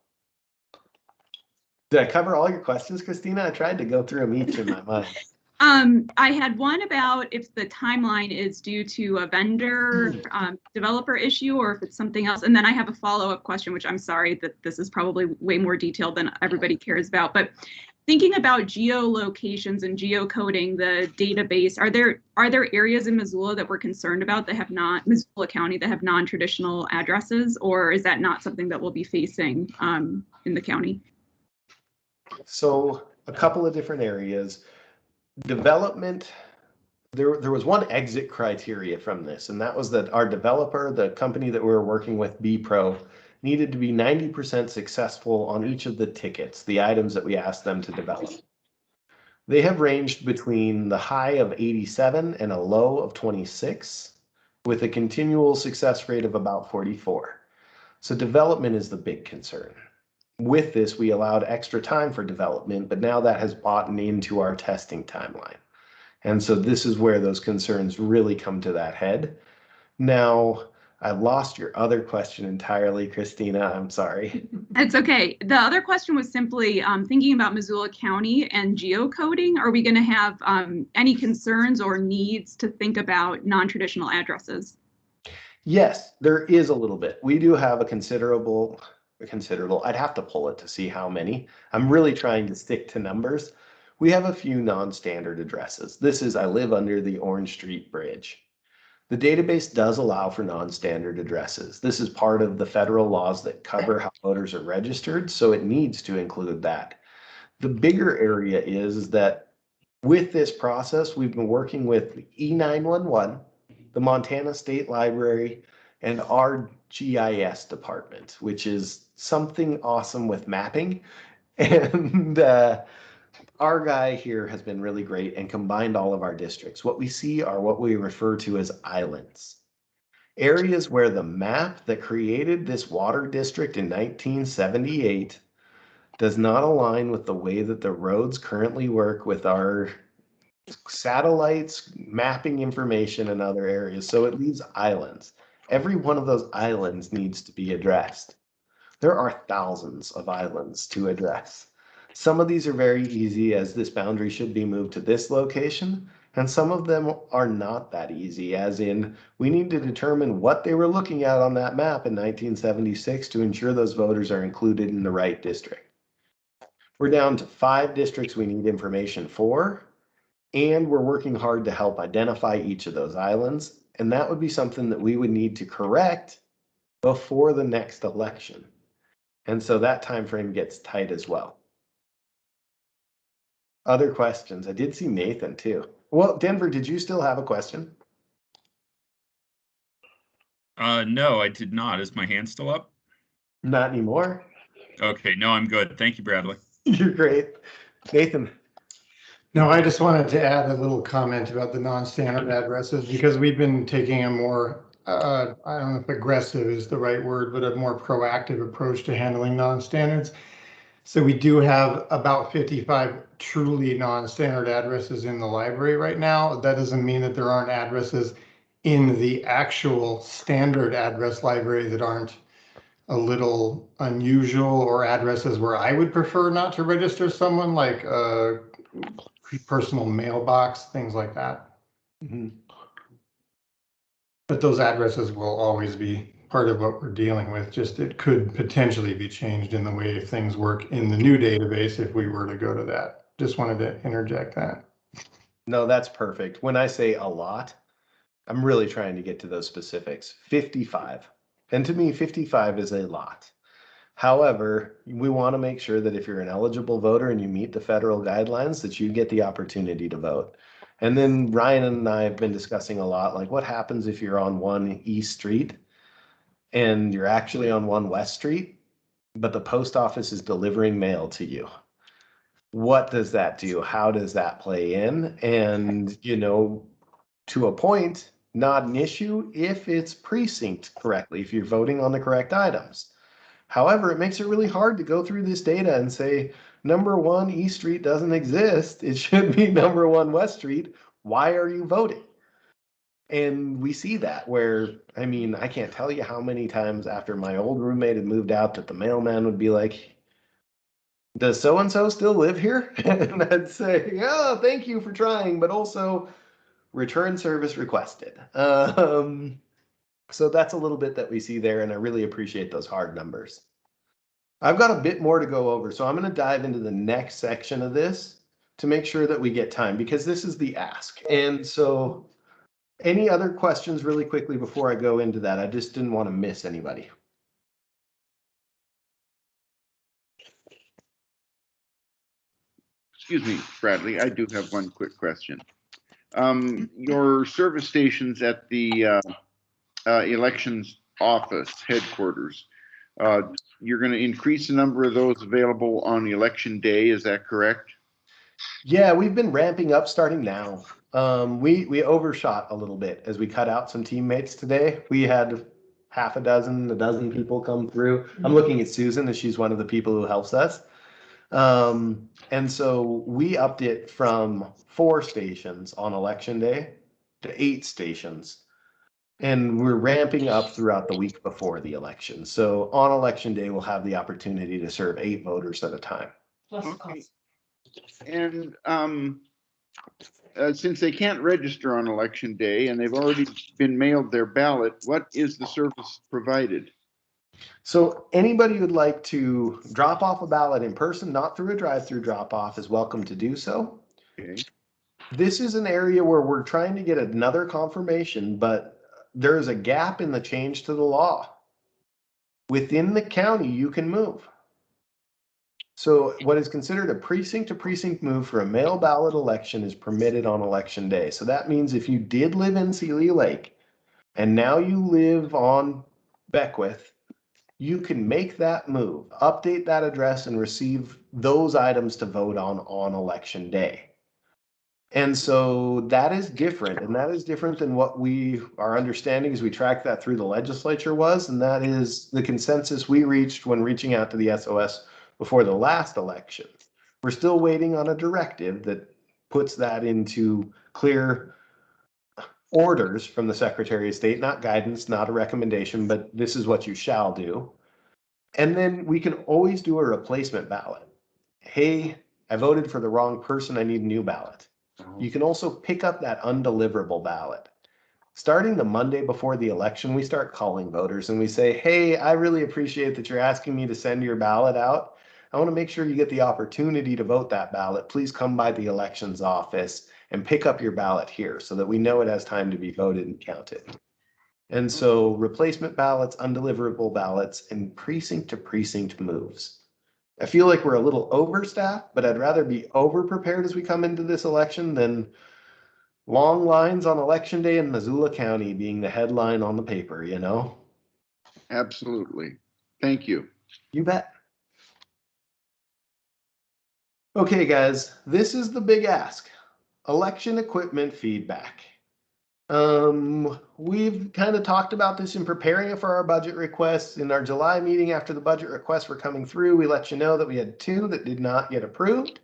Did I cover all your questions, Christina? I tried to go through them each in my mind. I had one about if the timeline is due to a vendor developer issue or if it's something else. And then I have a follow-up question, which I'm sorry that this is probably way more detailed than everybody cares about. But thinking about geolocations and geocoding the database, are there areas in Missoula that we're concerned about that have not, Missoula County, that have non-traditional addresses, or is that not something that we'll be facing in the county? So a couple of different areas. Development, there was one exit criteria from this, and that was that our developer, the company that we were working with, BPro, needed to be 90% successful on each of the tickets, the items that we asked them to develop. They have ranged between the high of 87 and a low of 26, with a continual success rate of about 44. So development is the big concern. With this, we allowed extra time for development, but now that has bought into our testing timeline. And so this is where those concerns really come to that head. Now, I lost your other question entirely, Christina. I'm sorry. It's okay. The other question was simply thinking about Missoula County and geocoding. Are we going to have any concerns or needs to think about non-traditional addresses? Yes, there is a little bit. We do have a considerable, I'd have to pull it to see how many. I'm really trying to stick to numbers. We have a few non-standard addresses. This is, I live under the Orange Street Bridge. The database does allow for non-standard addresses. This is part of the federal laws that cover how voters are registered, so it needs to include that. The bigger area is that with this process, we've been working with E911, the Montana State Library, and our GIS department, which is something awesome with mapping. And our guy here has been really great and combined all of our districts. What we see are what we refer to as islands. Areas where the map that created this water district in 1978 does not align with the way that the roads currently work with our satellites, mapping information in other areas. So it leaves islands. Every one of those islands needs to be addressed. There are thousands of islands to address. Some of these are very easy, as this boundary should be moved to this location, and some of them are not that easy, as in we need to determine what they were looking at on that map in 1976 to ensure those voters are included in the right district. We're down to 5 districts we need information for, and we're working hard to help identify each of those islands, and that would be something that we would need to correct before the next election. And so that time frame gets tight as well. Other questions? I did see Nathan too. Well, Denver, did you still have a question? No, I did not. Is my hand still up? Not anymore. Okay, no, I'm good. Thank you, Bradley. You're great. Nathan. No, I just wanted to add a little comment about the non-standard addresses, because we've been taking a more, I don't know if aggressive is the right word, but a more proactive approach to handling non-standards. So we do have about 55 truly non-standard addresses in the library right now. That doesn't mean that there aren't addresses in the actual standard address library that aren't a little unusual, or addresses where I would prefer not to register someone, like a personal mailbox, things like that. Mm-hmm. But those addresses will always be part of what we're dealing with. Just it could potentially be changed in the way things work in the new database if we were to go to that. Just wanted to interject that. No, that's perfect. When I say a lot, I'm really trying to get to those specifics. 55. And to me, 55 is a lot. However, we want to make sure that if you're an eligible voter and you meet the federal guidelines, that you get the opportunity to vote. And then Ryan and I have been discussing a lot, like what happens if you're on 1 East Street and you're actually on 1 West Street, but the post office is delivering mail to you. What does that do? How does that play in? And, you know, to a point, not an issue if it's precinct correctly, if you're voting on the correct items. However, it makes it really hard to go through this data and say, number 1 East Street doesn't exist. It should be number 1 West Street. Why are you voting? And we see that where, I mean, I can't tell you how many times after my old roommate had moved out that the mailman would be like, does so-and-so still live here? And I'd say, oh, thank you for trying, but also return service requested. So that's a little bit that we see there, and I really appreciate those hard numbers. I've got a bit more to go over, so I'm going to dive into the next section of this to make sure that we get time, because this is the ask. And so any other questions really quickly before I go into that? I just didn't want to miss anybody. Excuse me, Bradley, I do have one quick question. Your service stations at the elections office headquarters, You're going to increase the number of those available on election day. Is that correct? Yeah, we've been ramping up starting now. We overshot a little bit as we cut out some teammates today. We had half a dozen people come through. I'm looking at Susan as she's one of the people who helps us. And so we upped it from 4 stations on election day to 8 stations. And we're ramping up throughout the week before the election. So on election day, we'll have the opportunity to serve 8 voters at a time. Okay. And since they can't register on election day and they've already been mailed their ballot, what is the service provided? So anybody who'd like to drop off a ballot in person, not through a drive-through drop-off, is welcome to do so. Okay. This is an area where we're trying to get another confirmation, but there is a gap in the change to the law. Within the county, you can move. So what is considered a precinct-to-precinct move for a mail ballot election is permitted on election day. So that means if you did live in Celia Lake and now you live on Beckwith, you can make that move, update that address, and receive those items to vote on election day. And so that is different, and that is different than what our understanding as we tracked that through the legislature was, and that is the consensus we reached when reaching out to the SOS before the last election. We're still waiting on a directive that puts that into clear orders from the Secretary of State, not guidance, not a recommendation, but this is what you shall do. And then we can always do a replacement ballot. Hey, I voted for the wrong person, I need a new ballot. You can also pick up that undeliverable ballot. Starting the Monday before the election, we start calling voters and we say, hey, I really appreciate that you're asking me to send your ballot out. I want to make sure you get the opportunity to vote that ballot. Please come by the elections office and pick up your ballot here so that we know it has time to be voted and counted. And so replacement ballots, undeliverable ballots, and precinct to precinct moves. I feel like we're a little overstaffed, but I'd rather be over-prepared as we come into this election than long lines on election day in Missoula County being the headline on the paper, you know? Absolutely. Thank you. You bet. Okay, guys, this is the big ask. Election equipment feedback. We've kind of talked about this in preparing for our budget requests. In our July meeting after the budget requests were coming through, we let you know that we had 2 that did not get approved.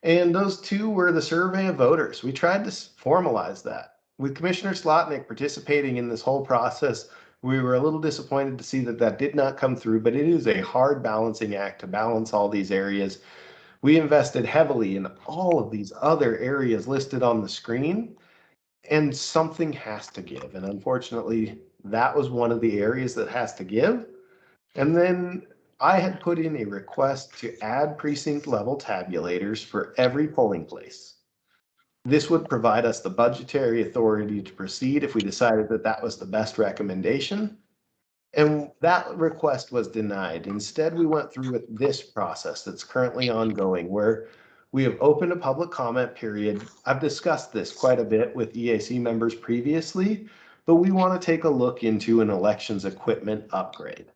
And those 2 were the survey of voters. We tried to formalize that. With Commissioner Slotnick participating in this whole process, we were a little disappointed to see that that did not come through, but it is a hard balancing act to balance all these areas. We invested heavily in all of these other areas listed on the screen, and something has to give. And unfortunately, that was one of the areas that has to give. And then I had put in a request to add precinct level tabulators for every polling place. This would provide us the budgetary authority to proceed if we decided that that was the best recommendation. And that request was denied. Instead, we went through with this process that's currently ongoing, where we have opened a public comment period. I've discussed this quite a bit with EAC members previously, but we want to take a look into an elections equipment upgrade.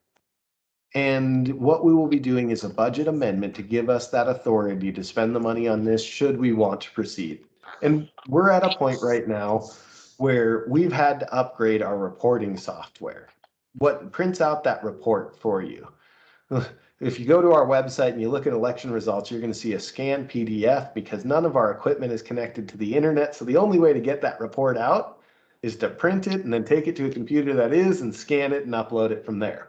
And what we will be doing is a budget amendment to give us that authority to spend the money on this should we want to proceed. And we're at a point right now where we've had to upgrade our reporting software. What prints out that report for you. If you go to our website and you look at election results, you're going to see a scanned PDF because none of our equipment is connected to the internet. So the only way to get that report out is to print it and then take it to a computer that is and scan it and upload it from there.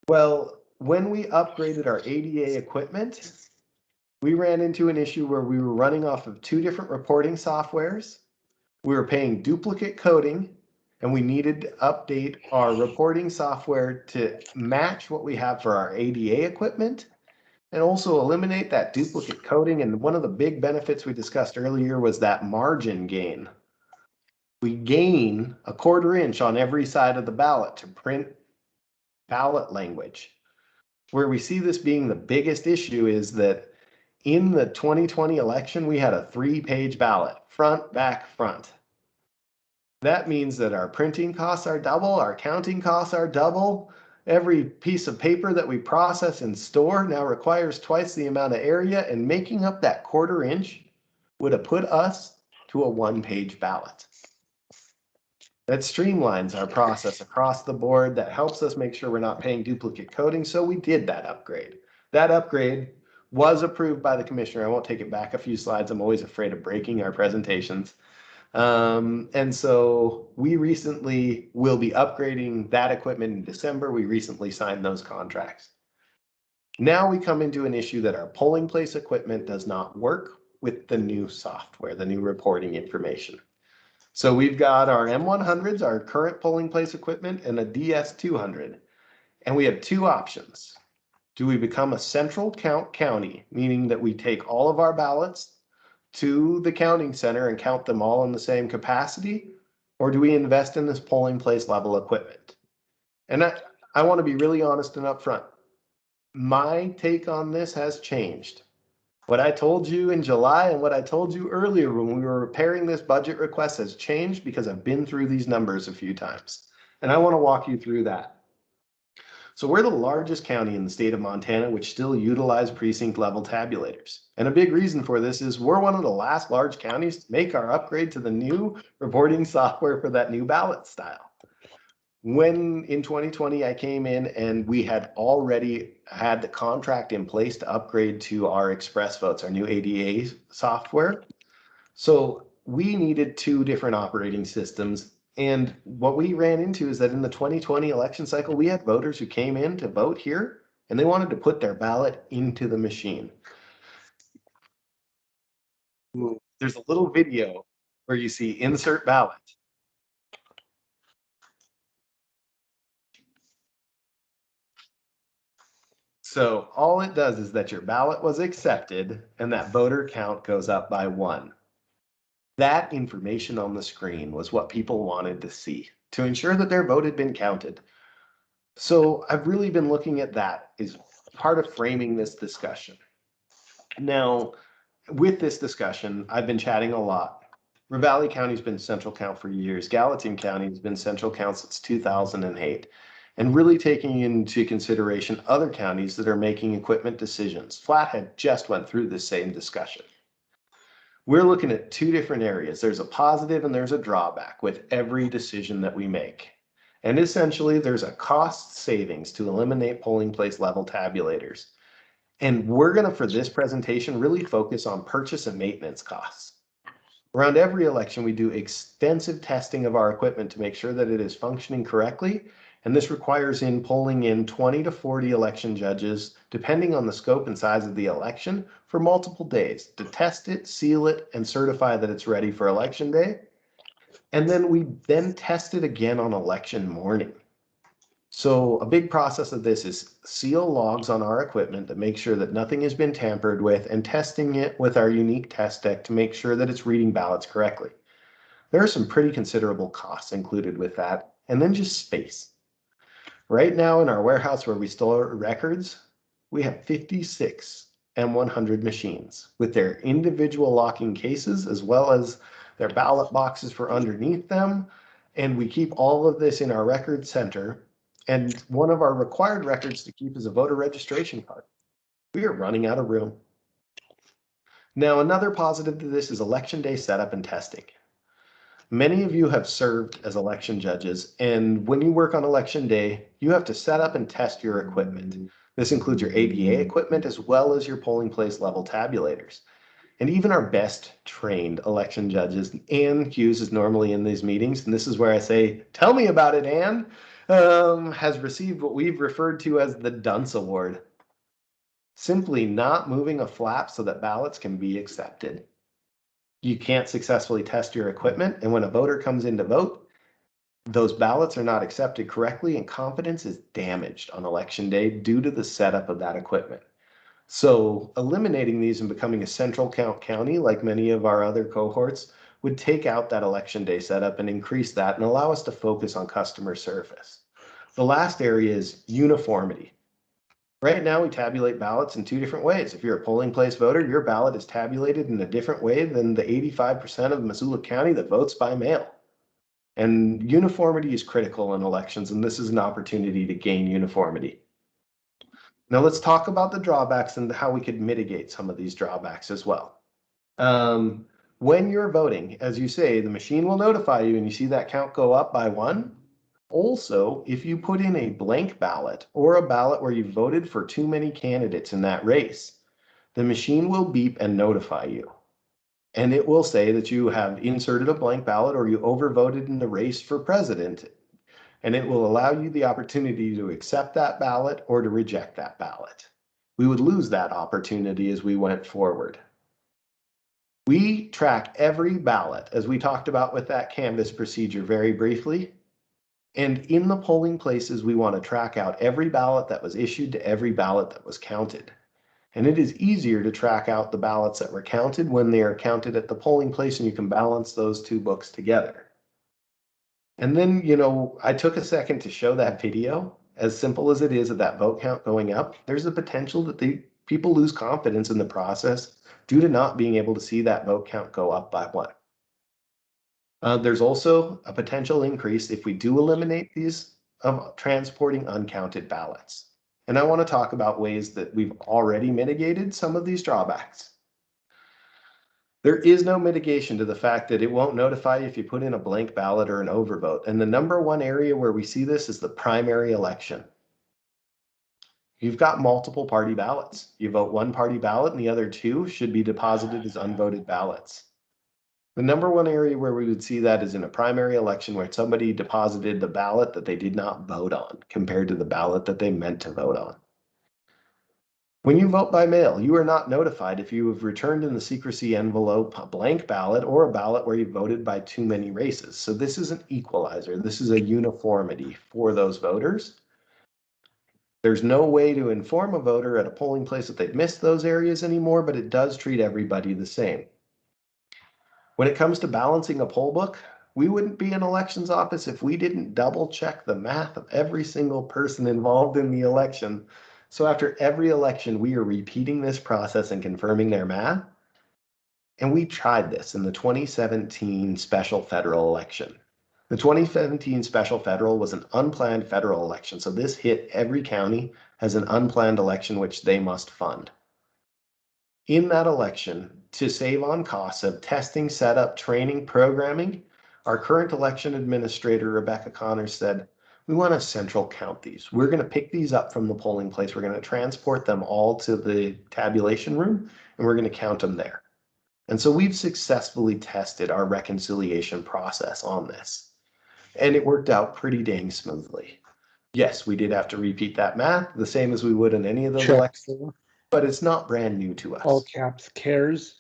Well, when we upgraded our ADA equipment, we ran into an issue where we were running off of 2 different reporting softwares. We were paying duplicate coding, and we needed to update our reporting software to match what we have for our ADA equipment and also eliminate that duplicate coding. And one of the big benefits we discussed earlier was that margin gain. We gain a 1/4 inch on every side of the ballot to print ballot language. Where we see this being the biggest issue is that in the 2020 election, we had a 3-page ballot, front, back, front. That means that our printing costs are double, our counting costs are double, Every piece of paper that we process and store now requires twice the amount of area, and making up that 1/4 inch would have put us to a 1-page ballot. That streamlines our process across the board. That helps us make sure we're not paying duplicate coding. So we did that upgrade. That upgrade was approved by the commissioner. I won't take it back a few slides. I'm always afraid of breaking our presentations. And so we recently will be upgrading that equipment in December. We recently signed those contracts. Now we come into an issue that our polling place equipment does not work with the new software, the new reporting information. So we've got our M100s, our current polling place equipment, and a DS200. And we have two options. Do we become a central count county, meaning that we take all of our ballots to the counting center and count them all in the same capacity? Or do we invest in this polling place level equipment? And I want to be really honest and upfront. My take on this has changed. What I told you in July and what I told you earlier when we were preparing this budget request has changed because I've been through these numbers a few times. And I want to walk you through that. So we're the largest county in the state of Montana, which still utilize precinct level tabulators. And a big reason for this is we're one of the last large counties to make our upgrade to the new reporting software for that new ballot style. When in 2020, I came in and we had already had the contract in place to upgrade to our Express Votes, our new ADA software. So we needed 2 different operating systems. And what we ran into is that in the 2020 election cycle, we had voters who came in to vote here and they wanted to put their ballot into the machine. There's a little video where you see insert ballot. So all it does is that your ballot was accepted and that voter count goes up by 1. That information on the screen was what people wanted to see to ensure that their vote had been counted. So I've really been looking at that as part of framing this discussion. Now, with this discussion, I've been chatting a lot. Ravalli County's been central count for years. Gallatin County has been central count since 2008. And really taking into consideration other counties that are making equipment decisions. Flathead just went through the same discussion. We're looking at 2 different areas. There's a positive and there's a drawback with every decision that we make. And essentially, there's a cost savings to eliminate polling place level tabulators. And we're going to, for this presentation, really focus on purchase and maintenance costs. Around every election, we do extensive testing of our equipment to make sure that it is functioning correctly. And this requires pulling in 20 to 40 election judges, depending on the scope and size of the election, for multiple days to test it, seal it, and certify that it's ready for election day. And then we test it again on election morning. So a big process of this is seal logs on our equipment that make sure that nothing has been tampered with, and testing it with our unique test deck to make sure that it's reading ballots correctly. There are some pretty considerable costs included with that, and then just space. Right now in our warehouse where we store records, we have 56 M100 machines with their individual locking cases as well as their ballot boxes for underneath them. And we keep all of this in our record center. And one of our required records to keep is a voter registration card. We are running out of room. Now, another positive to this is election day setup and testing. Many of you have served as election judges, and when you work on election day, you have to set up and test your equipment. This includes your ADA equipment as well as your polling place level tabulators. And even our best trained election judges, Ann Hughes is normally in these meetings, and this is where I say, tell me about it, Ann, has received what we've referred to as the Dunce Award. Simply not moving a flap so that ballots can be accepted. You can't successfully test your equipment, and when a voter comes in to vote, those ballots are not accepted correctly, and confidence is damaged on election day due to the setup of that equipment. So eliminating these and becoming a central count county, like many of our other cohorts, would take out that election day setup and increase that and allow us to focus on customer service. The last area is uniformity. Right now, we tabulate ballots in 2 different ways. If you're a polling place voter, your ballot is tabulated in a different way than the 85% of Missoula County that votes by mail. And uniformity is critical in elections, and this is an opportunity to gain uniformity. Now let's talk about the drawbacks and how we could mitigate some of these drawbacks as well. When you're voting, as you say, the machine will notify you and you see that count go up by 1. Also, if you put in a blank ballot or a ballot where you voted for too many candidates in that race, the machine will beep and notify you. And it will say that you have inserted a blank ballot or you overvoted in the race for president. And it will allow you the opportunity to accept that ballot or to reject that ballot. We would lose that opportunity as we went forward. We track every ballot, as we talked about with that canvass procedure very briefly. And in the polling places, we want to track out every ballot that was issued to every ballot that was counted. And it is easier to track out the ballots that were counted when they are counted at the polling place, and you can balance those two books together. And then, I took a second to show that video. As simple as it is of that vote count going up, there's a potential that people lose confidence in the process due to not being able to see that vote count go up by 1. There's also a potential increase if we do eliminate these of transporting uncounted ballots. And I want to talk about ways that we've already mitigated some of these drawbacks. There is no mitigation to the fact that it won't notify you if you put in a blank ballot or an overvote. And the number one area where we see this is the primary election. You've got multiple party ballots. You vote one party ballot and the other 2 should be deposited as unvoted ballots. The number one area where we would see that is in a primary election where somebody deposited the ballot that they did not vote on compared to the ballot that they meant to vote on. When you vote by mail, you are not notified if you have returned in the secrecy envelope a blank ballot or a ballot where you voted by too many races. So this is an equalizer. This is a uniformity for those voters. There's no way to inform a voter at a polling place that they've missed those areas anymore, but it does treat everybody the same. When it comes to balancing a poll book, we wouldn't be an elections office if we didn't double check the math of every single person involved in the election. So after every election, we are repeating this process and confirming their math. And we tried this in the 2017 special federal election. The 2017 special federal was an unplanned federal election. So this hit every county as an unplanned election, which they must fund. In that election, to save on costs of testing, setup, training, programming, our current election administrator, Rebecca Connors, said, we want to central count these. We're going to pick these up from the polling place. We're going to transport them all to the tabulation room, and we're going to count them there. And so we've successfully tested our reconciliation process on this. And it worked out pretty dang smoothly. Yes, we did have to repeat that math, the same as we would in any of those elections, but it's not brand new to us. All caps cares.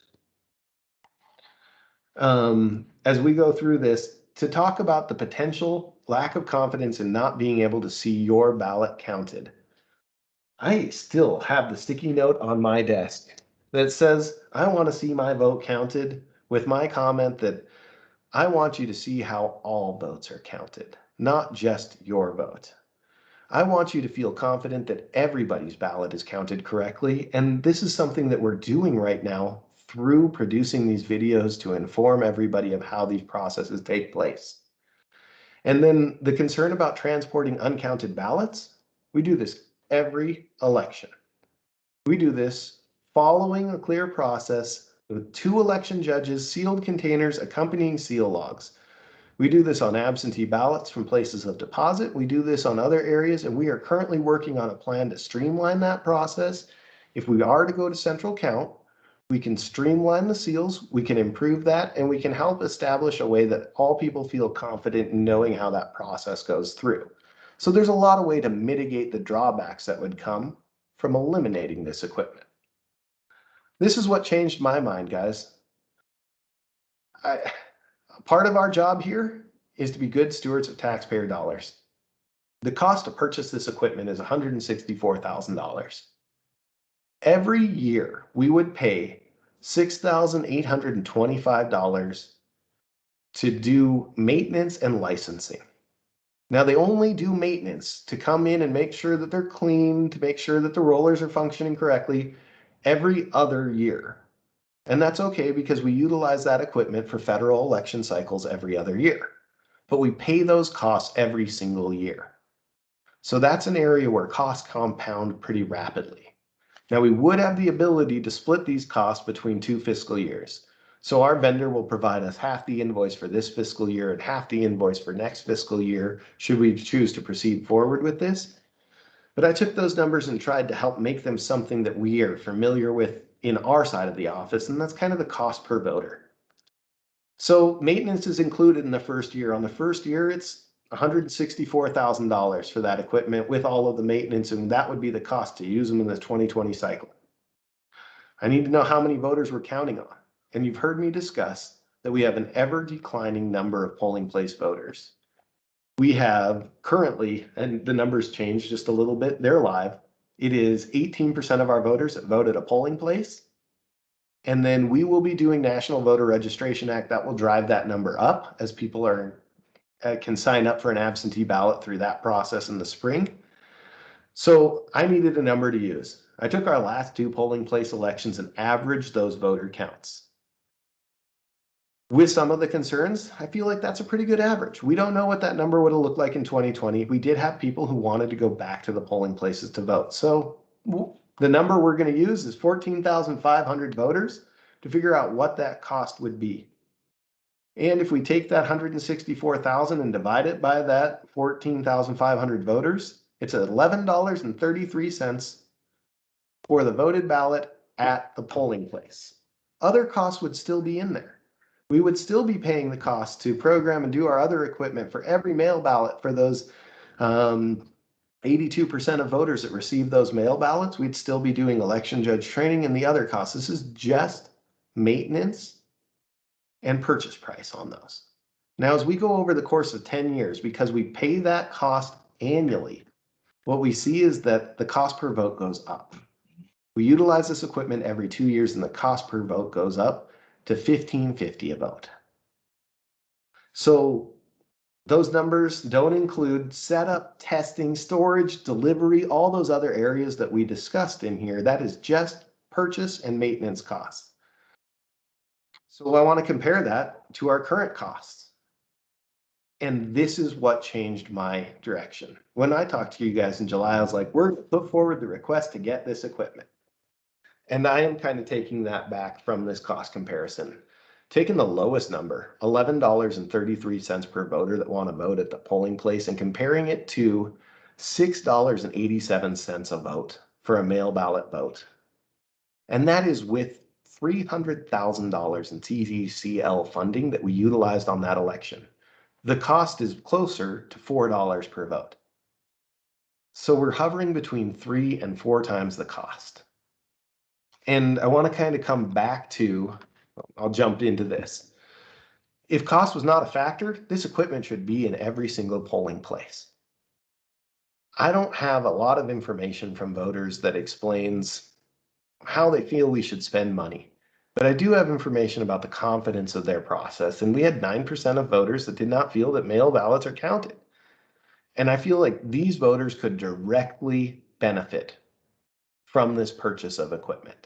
As we go through this, to talk about the potential lack of confidence in not being able to see your ballot counted, I still have the sticky note on my desk that says, I want to see my vote counted, with my comment that I want you to see how all votes are counted, not just your vote. I want you to feel confident that everybody's ballot is counted correctly. And this is something that we're doing right now through producing these videos to inform everybody of how these processes take place. And then the concern about transporting uncounted ballots, we do this every election. We do this following a clear process with 2 election judges, sealed containers, accompanying seal logs. We do this on absentee ballots from places of deposit. We do this on other areas, and we are currently working on a plan to streamline that process. If we are to go to central count, we can streamline the seals, we can improve that, and we can help establish a way that all people feel confident in knowing how that process goes through. So there's a lot of way to mitigate the drawbacks that would come from eliminating this equipment. This is what changed my mind, guys. Part of our job here is to be good stewards of taxpayer dollars. The cost to purchase this equipment is $164,000. Every year, we would pay $6,825 to do maintenance and licensing. Now, they only do maintenance to come in and make sure that they're clean, to make sure that the rollers are functioning correctly every other year. And that's okay because we utilize that equipment for federal election cycles every other year. but we pay those costs every single year. So that's an area where costs compound pretty rapidly. Now, we would have the ability to split these costs between 2 fiscal years. So our vendor will provide us half the invoice for this fiscal year and half the invoice for next fiscal year, should we choose to proceed forward with this. But I took those numbers and tried to help make them something that we are familiar with in our side of the office, and that's kind of the cost per voter. So maintenance is included in the first year. On the first year, it's $164,000 for that equipment with all of the maintenance, and that would be the cost to use them in the 2020 cycle. I need to know how many voters we're counting on. And you've heard me discuss that we have an ever declining number of polling place voters. We have currently, and the numbers changed just a little bit, they're live. It is 18% of our voters that vote at a polling place. And then we will be doing National Voter Registration Act that will drive that number up as people can sign up for an absentee ballot through that process in the spring. So I needed a number to use. I took our last 2 polling place elections and averaged those voter counts. With some of the concerns, I feel like that's a pretty good average. We don't know what that number would have looked like in 2020. We did have people who wanted to go back to the polling places to vote. So the number we're going to use is 14,500 voters to figure out what that cost would be. And if we take that 164,000 and divide it by that 14,500 voters, it's $11.33 for the voted ballot at the polling place. Other costs would still be in there. We would still be paying the cost to program and do our other equipment for every mail ballot for those 82% of voters that receive those mail ballots. We'd still be doing election judge training and the other costs. This is just maintenance and purchase price on those. Now, as we go over the course of 10 years, because we pay that cost annually, what we see is that the cost per vote goes up. We utilize this equipment every 2 years and the cost per vote goes up to $15.50 a vote. So those numbers don't include setup, testing, storage, delivery, all those other areas that we discussed in here. That is just purchase and maintenance costs. So I want to compare that to our current costs. And this is what changed my direction. When I talked to you guys in July, I was like, we're going to put forward the request to get this equipment. And I am kind of taking that back from this cost comparison. Taking the lowest number, $11.33 per voter that want to vote at the polling place, and comparing it to $6.87 a vote for a mail ballot vote. And that is with $300,000 in TDCL funding that we utilized on that election. The cost is closer to $4 per vote. So we're hovering between 3 and 4 times the cost. And I want to kind of come back to, I'll jump into this. If cost was not a factor, this equipment should be in every single polling place. I don't have a lot of information from voters that explains how they feel we should spend money, but I do have information about the confidence of their process. And we had 9% of voters that did not feel that mail ballots are counted. And I feel like these voters could directly benefit from this purchase of equipment.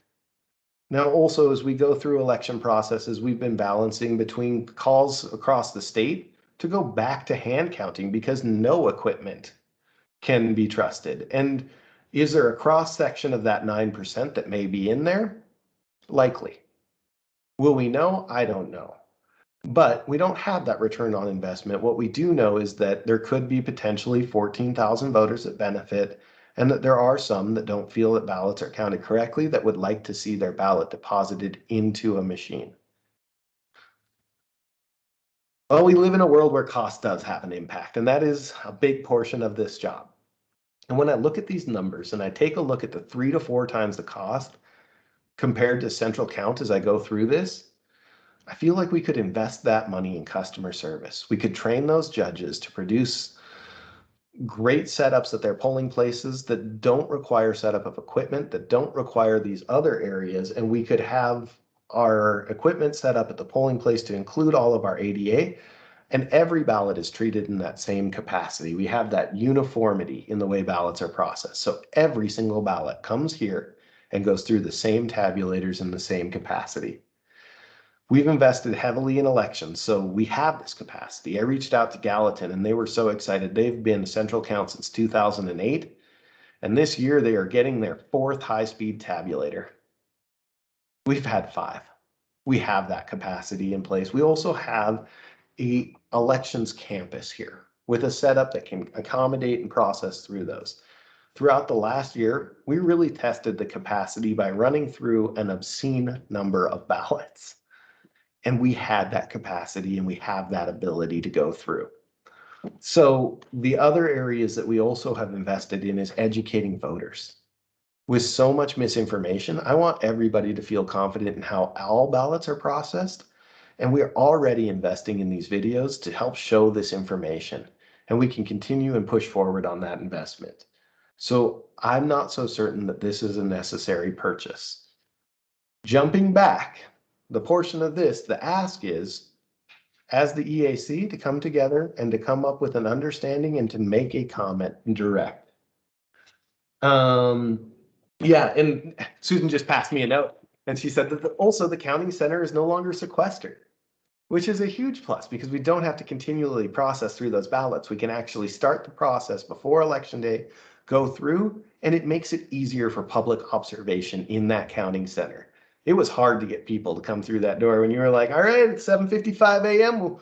Now, also, as we go through election processes, we've been balancing between calls across the state to go back to hand counting because no equipment can be trusted. And is there a cross section of that 9% that may be in there? Likely. Will we know? I don't know. But we don't have that return on investment. What we do know is that there could be potentially 14,000 voters that benefit, and that there are some that don't feel that ballots are counted correctly that would like to see their ballot deposited into a machine. Well, we live in a world where cost does have an impact, and that is a big portion of this job. And when I look at these numbers and I take a look at the 3 to 4 times the cost compared to central count as I go through this, I feel like we could invest that money in customer service. We could train those judges to produce great setups at their polling places that don't require setup of equipment, that don't require these other areas, and we could have our equipment set up at the polling place to include all of our ADA, and every ballot is treated in that same capacity. We have that uniformity in the way ballots are processed. So every single ballot comes here and goes through the same tabulators in the same capacity. We've invested heavily in elections, so we have this capacity. I reached out to Gallatin and they were so excited. They've been central count since 2008. And this year they are getting their 4th high-speed tabulator. We've had 5. We have that capacity in place. We also have a elections campus here with a setup that can accommodate and process through those. Throughout the last year, we really tested the capacity by running through an obscene number of ballots. And we had that capacity and we have that ability to go through. So the other areas that we also have invested in is educating voters. With so much misinformation, I want everybody to feel confident in how all ballots are processed. And we are already investing in these videos to help show this information. And we can continue and push forward on that investment. So I'm not so certain that this is a necessary purchase. Jumping back, the portion of this, the ask is, as the EAC, to come together and to come up with an understanding and to make a comment direct. Yeah, and Susan just passed me a note and she said that also the county center is no longer sequestered, which is a huge plus because we don't have to continually process through those ballots. We can actually start the process before election day, go through, and it makes it easier for public observation in that counting center. It was hard to get people to come through that door when you were like, all right, it's 7:55 a.m. Well,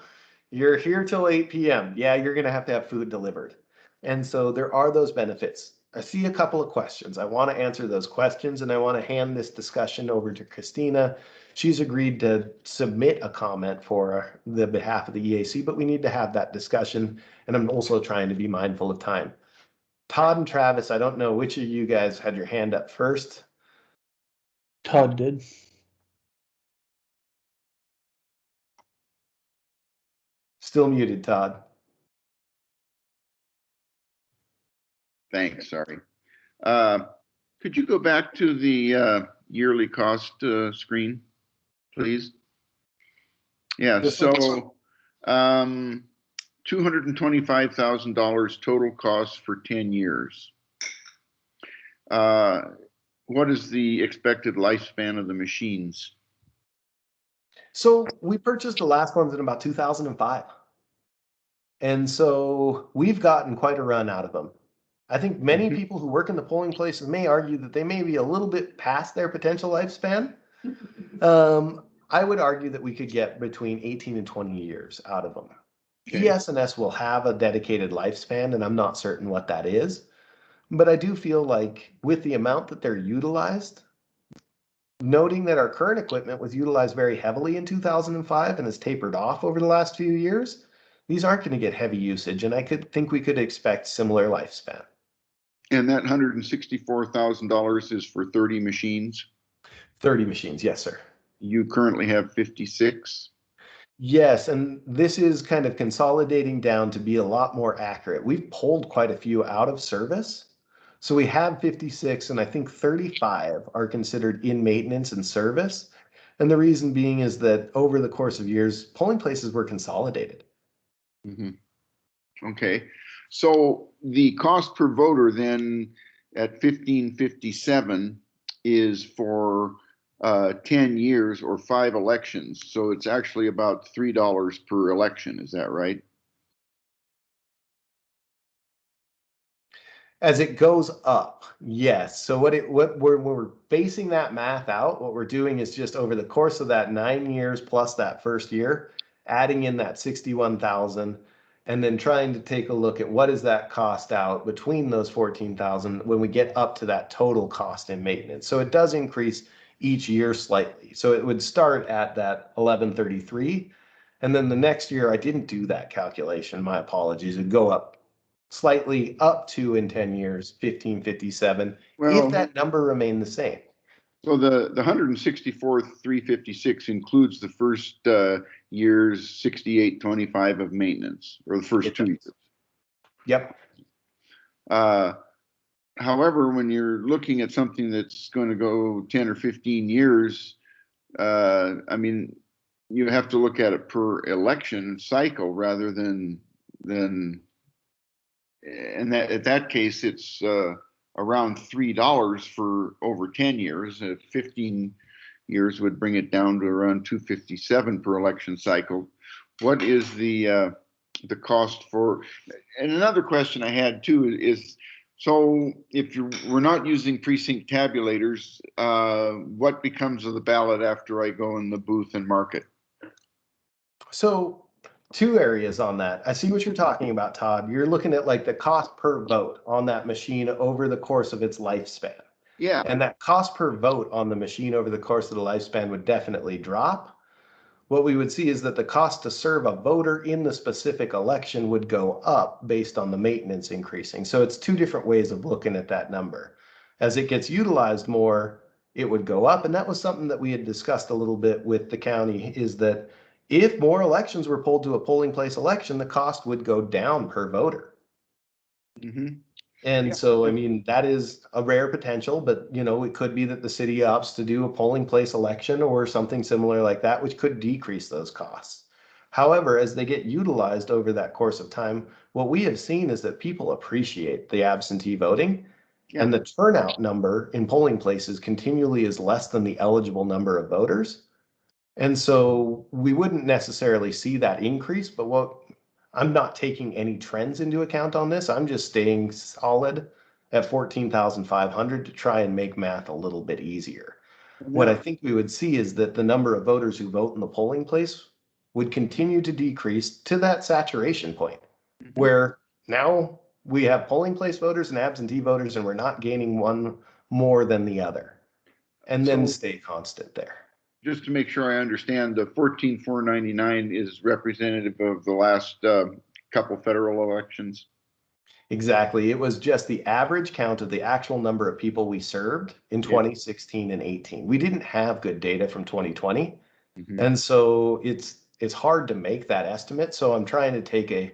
you're here till 8 p.m. Yeah, you're going to have food delivered. And so there are those benefits. I see a couple of questions. I want to answer those questions and I want to hand this discussion over to Christina. She's agreed to submit a comment for the behalf of the EAC, but we need to have that discussion. And I'm also trying to be mindful of time. Todd and Travis, I don't know which of you guys had your hand up first. Todd did. Still muted, Todd. Thanks, sorry. Could you go back to the yearly cost screen, please? Yeah, so $225,000 total cost for 10 years. What is the expected lifespan of the machines? So we purchased the last ones in about 2005. And so we've gotten quite a run out of them. I think many people who work in the polling places may argue that they may be a little bit past their potential lifespan. I would argue that we could get between 18 and 20 years out of them. Okay. ES&S will have a dedicated lifespan, and I'm not certain what that is. But I do feel like with the amount that they're utilized, noting that our current equipment was utilized very heavily in 2005 and has tapered off over the last few years, these aren't going to get heavy usage, and I think we could expect similar lifespan. And that $164,000 is for 30 machines? 30 machines, yes, sir. You currently have 56? Yes, and this is kind of consolidating down to be a lot more accurate. We've pulled quite a few out of service. So we have 56, and I think 35 are considered in maintenance and service. And the reason being is that over the course of years, polling places were consolidated. Mm-hmm. Okay, so the cost per voter then at $15.57 is for 10 years or 5 elections. So it's actually about $3 per election. Is that right? As it goes up, yes. So when we're basing that math out, what we're doing is just over the course of that 9 years plus that first year, adding in that 61,000, and then trying to take a look at what is that cost out between those 14,000 when we get up to that total cost in maintenance. So it does increase each year slightly. So it would start at that 1133, and then the next year I didn't do that calculation. My apologies. It'd go up slightly up to in 10 years, 1557, Well, if that number remained the same. So the 164,356 includes the first year's 6825 of maintenance, or the first 2 years. Yep. However, when you're looking at something that's going to go 10 or 15 years, I mean, you have to look at it per election cycle rather than and that at that case it's around $3 for over 10 years. At 15 years would bring it down to around 257 per election cycle. What is the cost for? And another question I had too is, so if we're not using precinct tabulators, what becomes of the ballot after I go in the booth and mark it? So two areas on that. I see what you're talking about, Todd. You're looking at like the cost per vote on that machine over the course of its lifespan. Yeah. And that cost per vote on the machine over the course of the lifespan would definitely drop. What we would see is that the cost to serve a voter in the specific election would go up based on the maintenance increasing. So it's two different ways of looking at that number. As it gets utilized more, it would go up. And that was something that we had discussed a little bit with the county, is that if more elections were pulled to a polling place election, the cost would go down per voter. Mm-hmm. And Yeah. so, I mean, that is a rare potential, but it could be that the city opts to do a polling place election or something similar like that, which could decrease those costs. However, as they get utilized over that course of time, what we have seen is that people appreciate the absentee voting, and the turnout number in polling places continually is less than the eligible number of voters. And so we wouldn't necessarily see that increase, but I'm not taking any trends into account on this. I'm just staying solid at 14,500 to try and make math a little bit easier. What I think we would see is that the number of voters who vote in the polling place would continue to decrease to that saturation point, where now we have polling place voters and absentee voters, and we're not gaining one more than the other, and then stay constant there. Just to make sure I understand, the 14,499 is representative of the last couple federal elections. Exactly. It was just the average count of the actual number of people we served in 2016 and 18. We didn't have good data from 2020. And so it's hard to make that estimate. So I'm trying to take a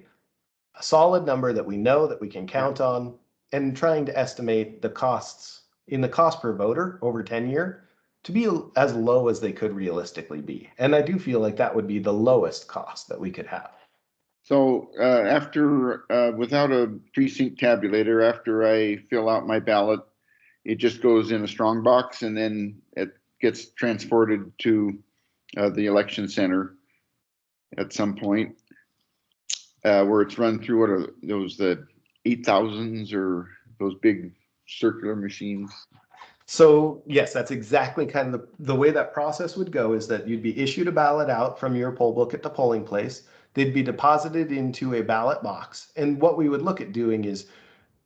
solid number that we know that we can count on, and trying to estimate the costs in the cost per voter over 10-year to be as low as they could realistically be. And I do feel like that would be the lowest cost that we could have. So after, without a precinct tabulator, after I fill out my ballot, it just goes in a strong box and then it gets transported to the election center at some point, where it's run through, what are those, the 8,000s or those big circular machines? So yes, that's exactly kind of the way that process would go, is that you'd be issued a ballot out from your poll book at the polling place. They'd be deposited into a ballot box. And what we would look at doing is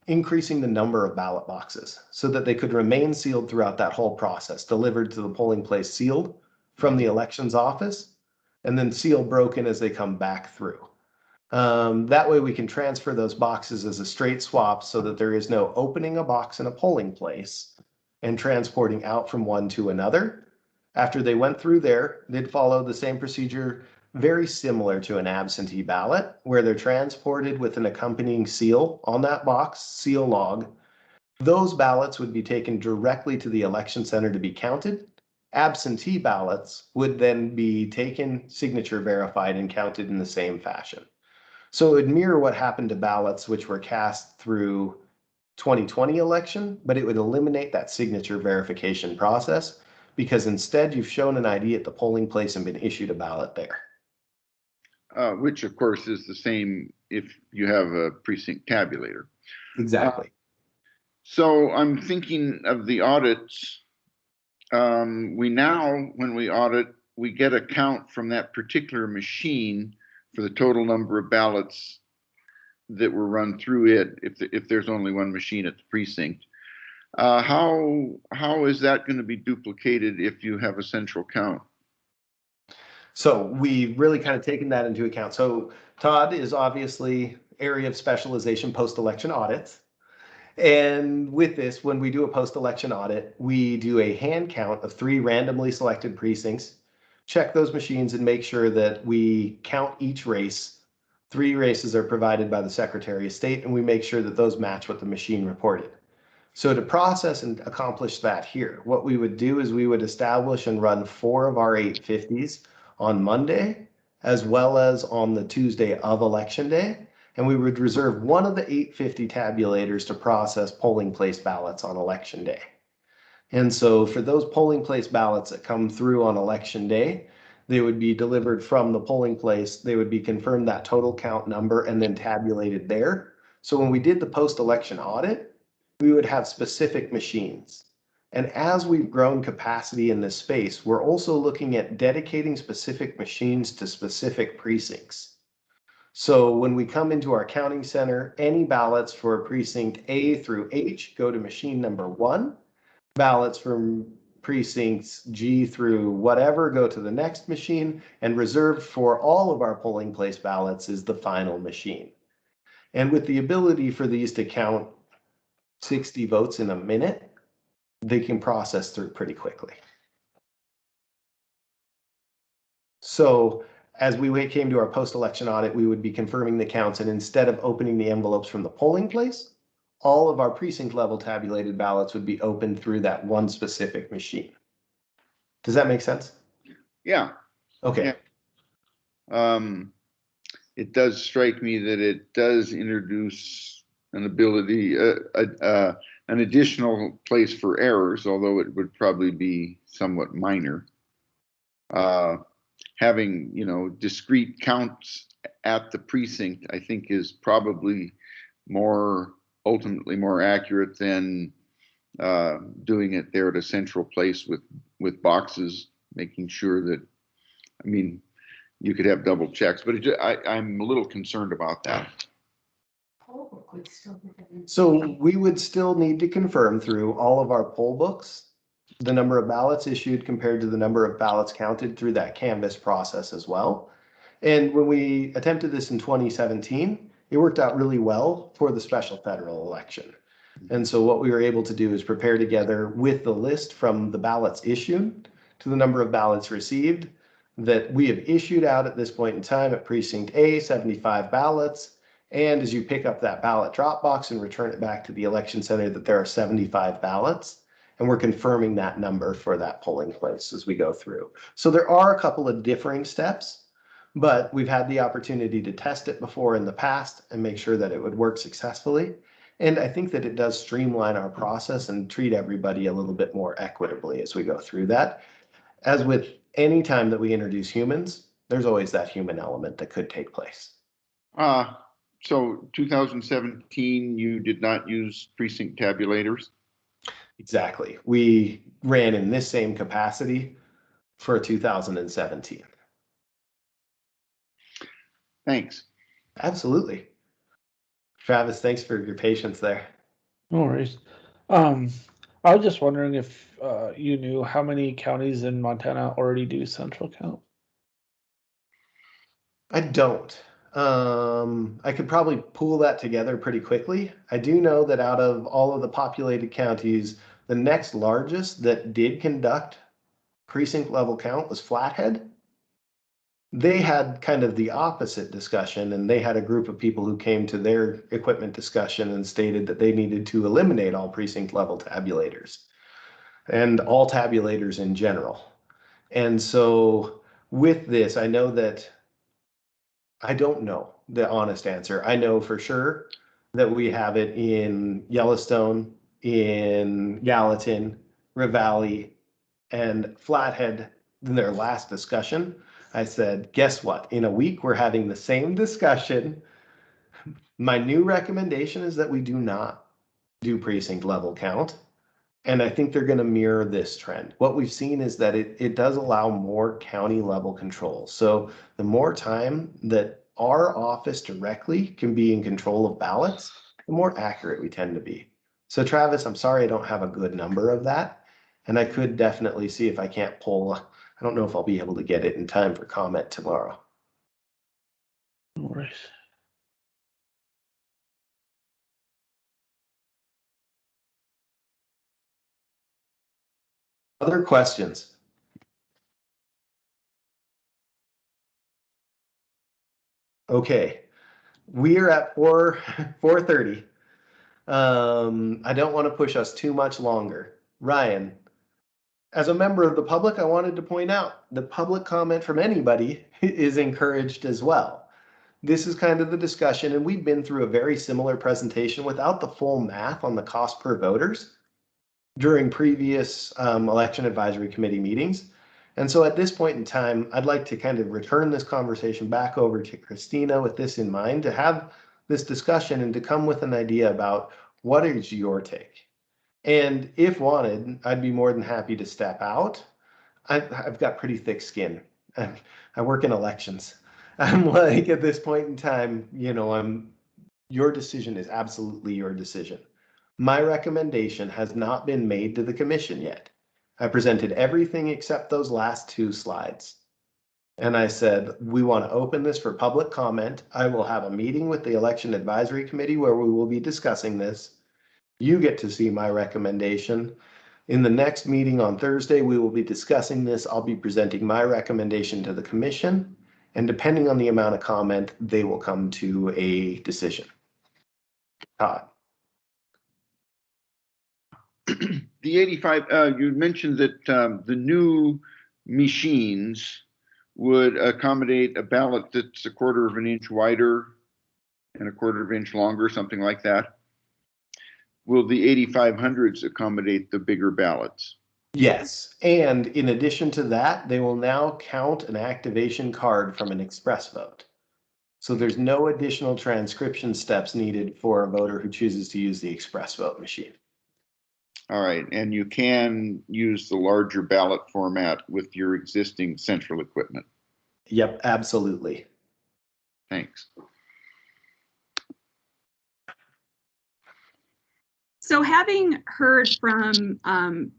increasing the number of ballot boxes so that they could remain sealed throughout that whole process, delivered to the polling place sealed from the elections office, and then seal broken as they come back through. That way we can transfer those boxes as a straight swap so that there is no opening a box in a polling place and transporting out from one to another. After they went through there, they'd follow the same procedure, very similar to an absentee ballot, where they're transported with an accompanying seal on that box, seal log. Those ballots would be taken directly to the election center to be counted. Absentee ballots would then be taken, signature verified, and counted in the same fashion. So it would mirror what happened to ballots which were cast through 2020 election, but it would eliminate that signature verification process, because instead you've shown an ID at the polling place and been issued a ballot there. Which of course is the same if you have a precinct tabulator. Exactly. So I'm thinking of the audits. When we audit, we get a count from that particular machine for the total number of ballots that were run through it, if there's only one machine at the precinct. How is that going to be duplicated if you have a central count? So we've really kind of taken that into account. So Todd is obviously area of specialization post-election audits. And with this, when we do a post-election audit, we do a hand count of 3 randomly selected precincts, check those machines and make sure that we count each race. 3 races are provided by the Secretary of State, and we make sure that those match what the machine reported. So to process and accomplish that here, what we would do is we would establish and run 4 of our 850s on Monday, as well as on the Tuesday of Election Day. And we would reserve one of the 850 tabulators to process polling place ballots on Election Day. And so for those polling place ballots that come through on election day, they would be delivered from the polling place. They would be confirmed that total count number and then tabulated there. So when we did the post-election audit, we would have specific machines. And as we've grown capacity in this space, we're also looking at dedicating specific machines to specific precincts. So when we come into our counting center, any ballots for precinct A through H go to machine number 1. Ballots from precincts G through whatever go to the next machine, and reserved for all of our polling place ballots is the final machine. And with the ability for these to count 60 votes in a minute, they can process through pretty quickly. So as we came to our post-election audit, we would be confirming the counts, and instead of opening the envelopes from the polling place, all of our precinct level tabulated ballots would be opened through that one specific machine. Does that make sense? Yeah. Okay. Yeah. It does strike me that it does introduce an ability, an additional place for errors, although it would probably be somewhat minor. Having, discrete counts at the precinct, I think, is probably ultimately more accurate than doing it there at a central place with boxes, making sure that, you could have double checks, but I'm a little concerned about that. So we would still need to confirm through all of our poll books the number of ballots issued compared to the number of ballots counted through that canvas process as well. And when we attempted this in 2017, it worked out really well for the special federal election. And so what we were able to do is prepare together with the list from the ballots issued to the number of ballots received that we have issued out at this point in time at precinct A, 75 ballots. And as you pick up that ballot drop box and return it back to the election center, that there are 75 ballots. And we're confirming that number for that polling place as we go through. So there are a couple of differing steps, but we've had the opportunity to test it before in the past and make sure that it would work successfully. And I think that it does streamline our process and treat everybody a little bit more equitably as we go through that. As with any time that we introduce humans, there's always that human element that could take place. So 2017, you did not use precinct tabulators? Exactly. We ran in this same capacity for 2017. Thanks. Absolutely. Travis, thanks for your patience there. No worries. I was just wondering if you knew how many counties in Montana already do central count. I don't. I could probably pull that together pretty quickly. I do know that out of all of the populated counties, the next largest that did conduct precinct level count was Flathead. They had kind of the opposite discussion, and they had a group of people who came to their equipment discussion and stated that they needed to eliminate all precinct level tabulators and all tabulators in general. And so with this, I know that I don't know the honest answer. I know for sure that we have it in Yellowstone, in Gallatin, Ravalli, and Flathead. In their last discussion, I said, guess what? In a week, we're having the same discussion. My new recommendation is that we do not do precinct level count. And I think they're going to mirror this trend. What we've seen is that it does allow more county level control. So the more time that our office directly can be in control of ballots, the more accurate we tend to be. So Travis, I'm sorry I don't have a good number of that. And I could definitely see if I can't pull, I don't know if I'll be able to get it in time for comment tomorrow. No worries. Other questions? Okay, we are at 4:30. I don't want to push us too much longer. Ryan, as a member of the public, I wanted to point out that public comment from anybody is encouraged as well. This is kind of the discussion, and we've been through a very similar presentation without the full math on the cost per voters. during previous election advisory committee meetings. And so at this point in time, I'd like to kind of return this conversation back over to Christina with this in mind, to have this discussion and to come with an idea about what is your take. And if wanted, I'd be more than happy to step out. I've got pretty thick skin. I work in elections. I'm like, at this point in time, your decision is absolutely your decision. My recommendation has not been made to the commission yet. I presented everything except those last 2 slides. And I said, we want to open this for public comment. I will have a meeting with the election advisory committee where we will be discussing this. You get to see my recommendation. In the next meeting on Thursday, we will be discussing this. I'll be presenting my recommendation to the commission. And depending on the amount of comment, they will come to a decision. Todd. The 85, you mentioned that the new machines would accommodate a ballot that's 1/4 of an inch wider and 1/4 of an inch longer, something like that. Will the 8500s accommodate the bigger ballots? Yes, and in addition to that, they will now count an activation card from an express vote. So there's no additional transcription steps needed for a voter who chooses to use the express vote machine. All right, and you can use the larger ballot format with your existing central equipment. Yep, absolutely. Thanks. So having heard from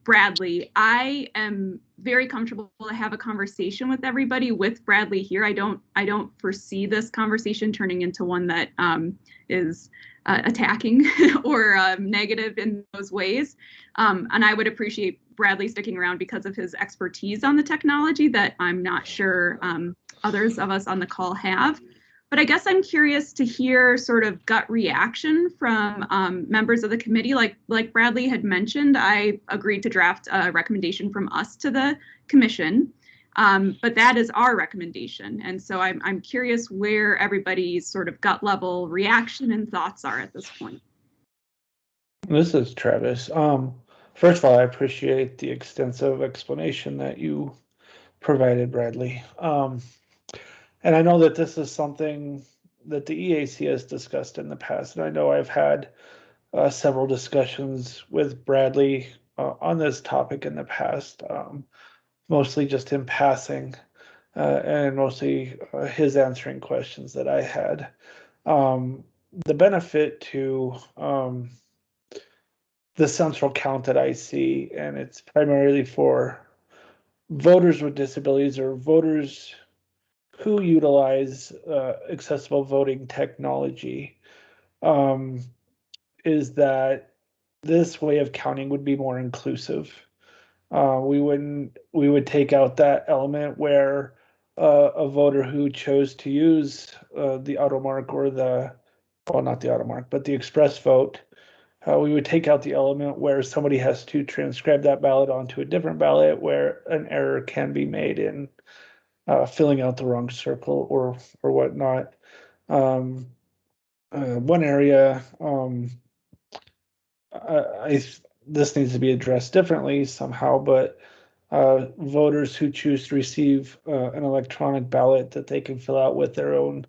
Bradley, I am very comfortable to have a conversation with everybody with Bradley here. I don't foresee this conversation turning into one that is attacking or negative in those ways. And I would appreciate Bradley sticking around because of his expertise on the technology that I'm not sure others of us on the call have. But I guess I'm curious to hear sort of gut reaction from members of the committee. Like Bradley had mentioned, I agreed to draft a recommendation from us to the commission, but that is our recommendation. And so I'm curious where everybody's sort of gut level reaction and thoughts are at this point. This is Travis. First of all, I appreciate the extensive explanation that you provided, Bradley. And I know that this is something that the EAC has discussed in the past, and I know I've had several discussions with Bradley on this topic in the past, mostly just in passing, and mostly his answering questions that I had. The benefit to the central count that I see, and it's primarily for voters with disabilities or voters who utilize accessible voting technology, is that this way of counting would be more inclusive. We would take out that element where a voter who chose to use the automark or not the automark, but the express vote, we would take out the element where somebody has to transcribe that ballot onto a different ballot where an error can be made in filling out the wrong circle or whatnot. One area this needs to be addressed differently somehow, but voters who choose to receive an electronic ballot that they can fill out with their own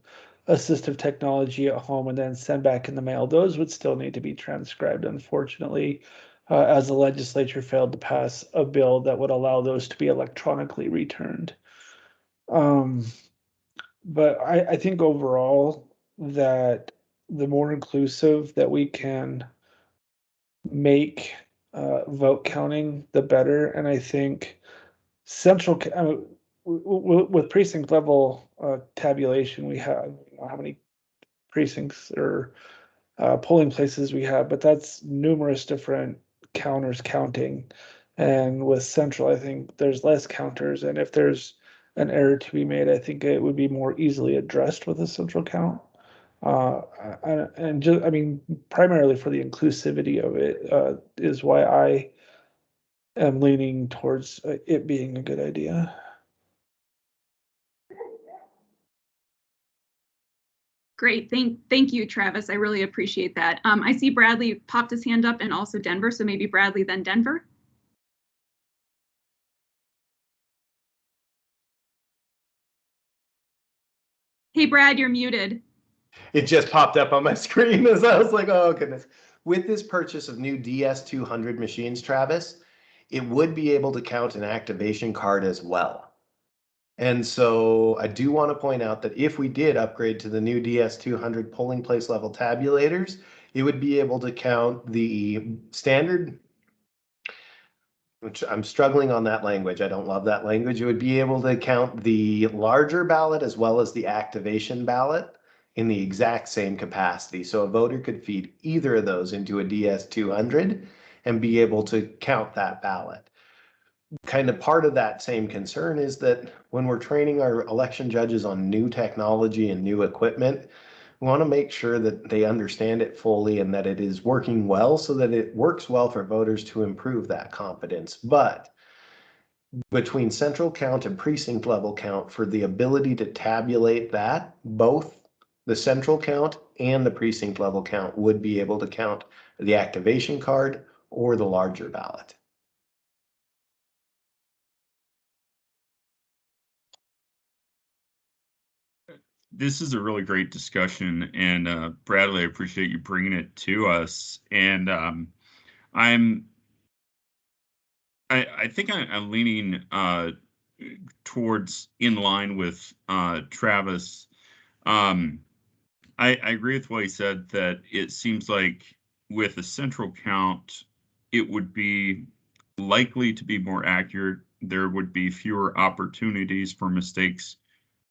assistive technology at home and then send back in the mail, those would still need to be transcribed, unfortunately, as the legislature failed to pass a bill that would allow those to be electronically returned. But I think overall that the more inclusive that we can make vote counting, the better. And I think central with precinct level tabulation, we have how many precincts or polling places we have, but that's numerous different counters counting. And with central, I think there's less counters. And if there's an error to be made, I think it would be more easily addressed with a central count. And just, I mean, primarily for the inclusivity of it is why I am leaning towards it being a good idea. Great. Thank you, Travis. I really appreciate that. I see Bradley popped his hand up and also Denver. So maybe Bradley, then Denver. Hey, Brad, you're muted. It just popped up on my screen as I was like, oh goodness. With this purchase of new DS200 machines, Travis, it would be able to count an activation card as well. And so I do want to point out that if we did upgrade to the new DS200 polling place level tabulators, it would be able to count the standard, which I'm struggling on that language. I don't love that language. It would be able to count the larger ballot as well as the activation ballot in the exact same capacity. So a voter could feed either of those into a DS200 and be able to count that ballot. Kind of part of that same concern is that when we're training our election judges on new technology and new equipment, we want to make sure that they understand it fully and that it is working well so that it works well for voters to improve that confidence. But between central count and precinct level count, for the ability to tabulate that, both the central count and the precinct level count would be able to count the activation card or the larger ballot. This is a really great discussion, and Bradley, I appreciate you bringing it to us. And I think I'm leaning towards in line with Travis. I agree with what he said, that it seems like with a central count, it would be likely to be more accurate. There would be fewer opportunities for mistakes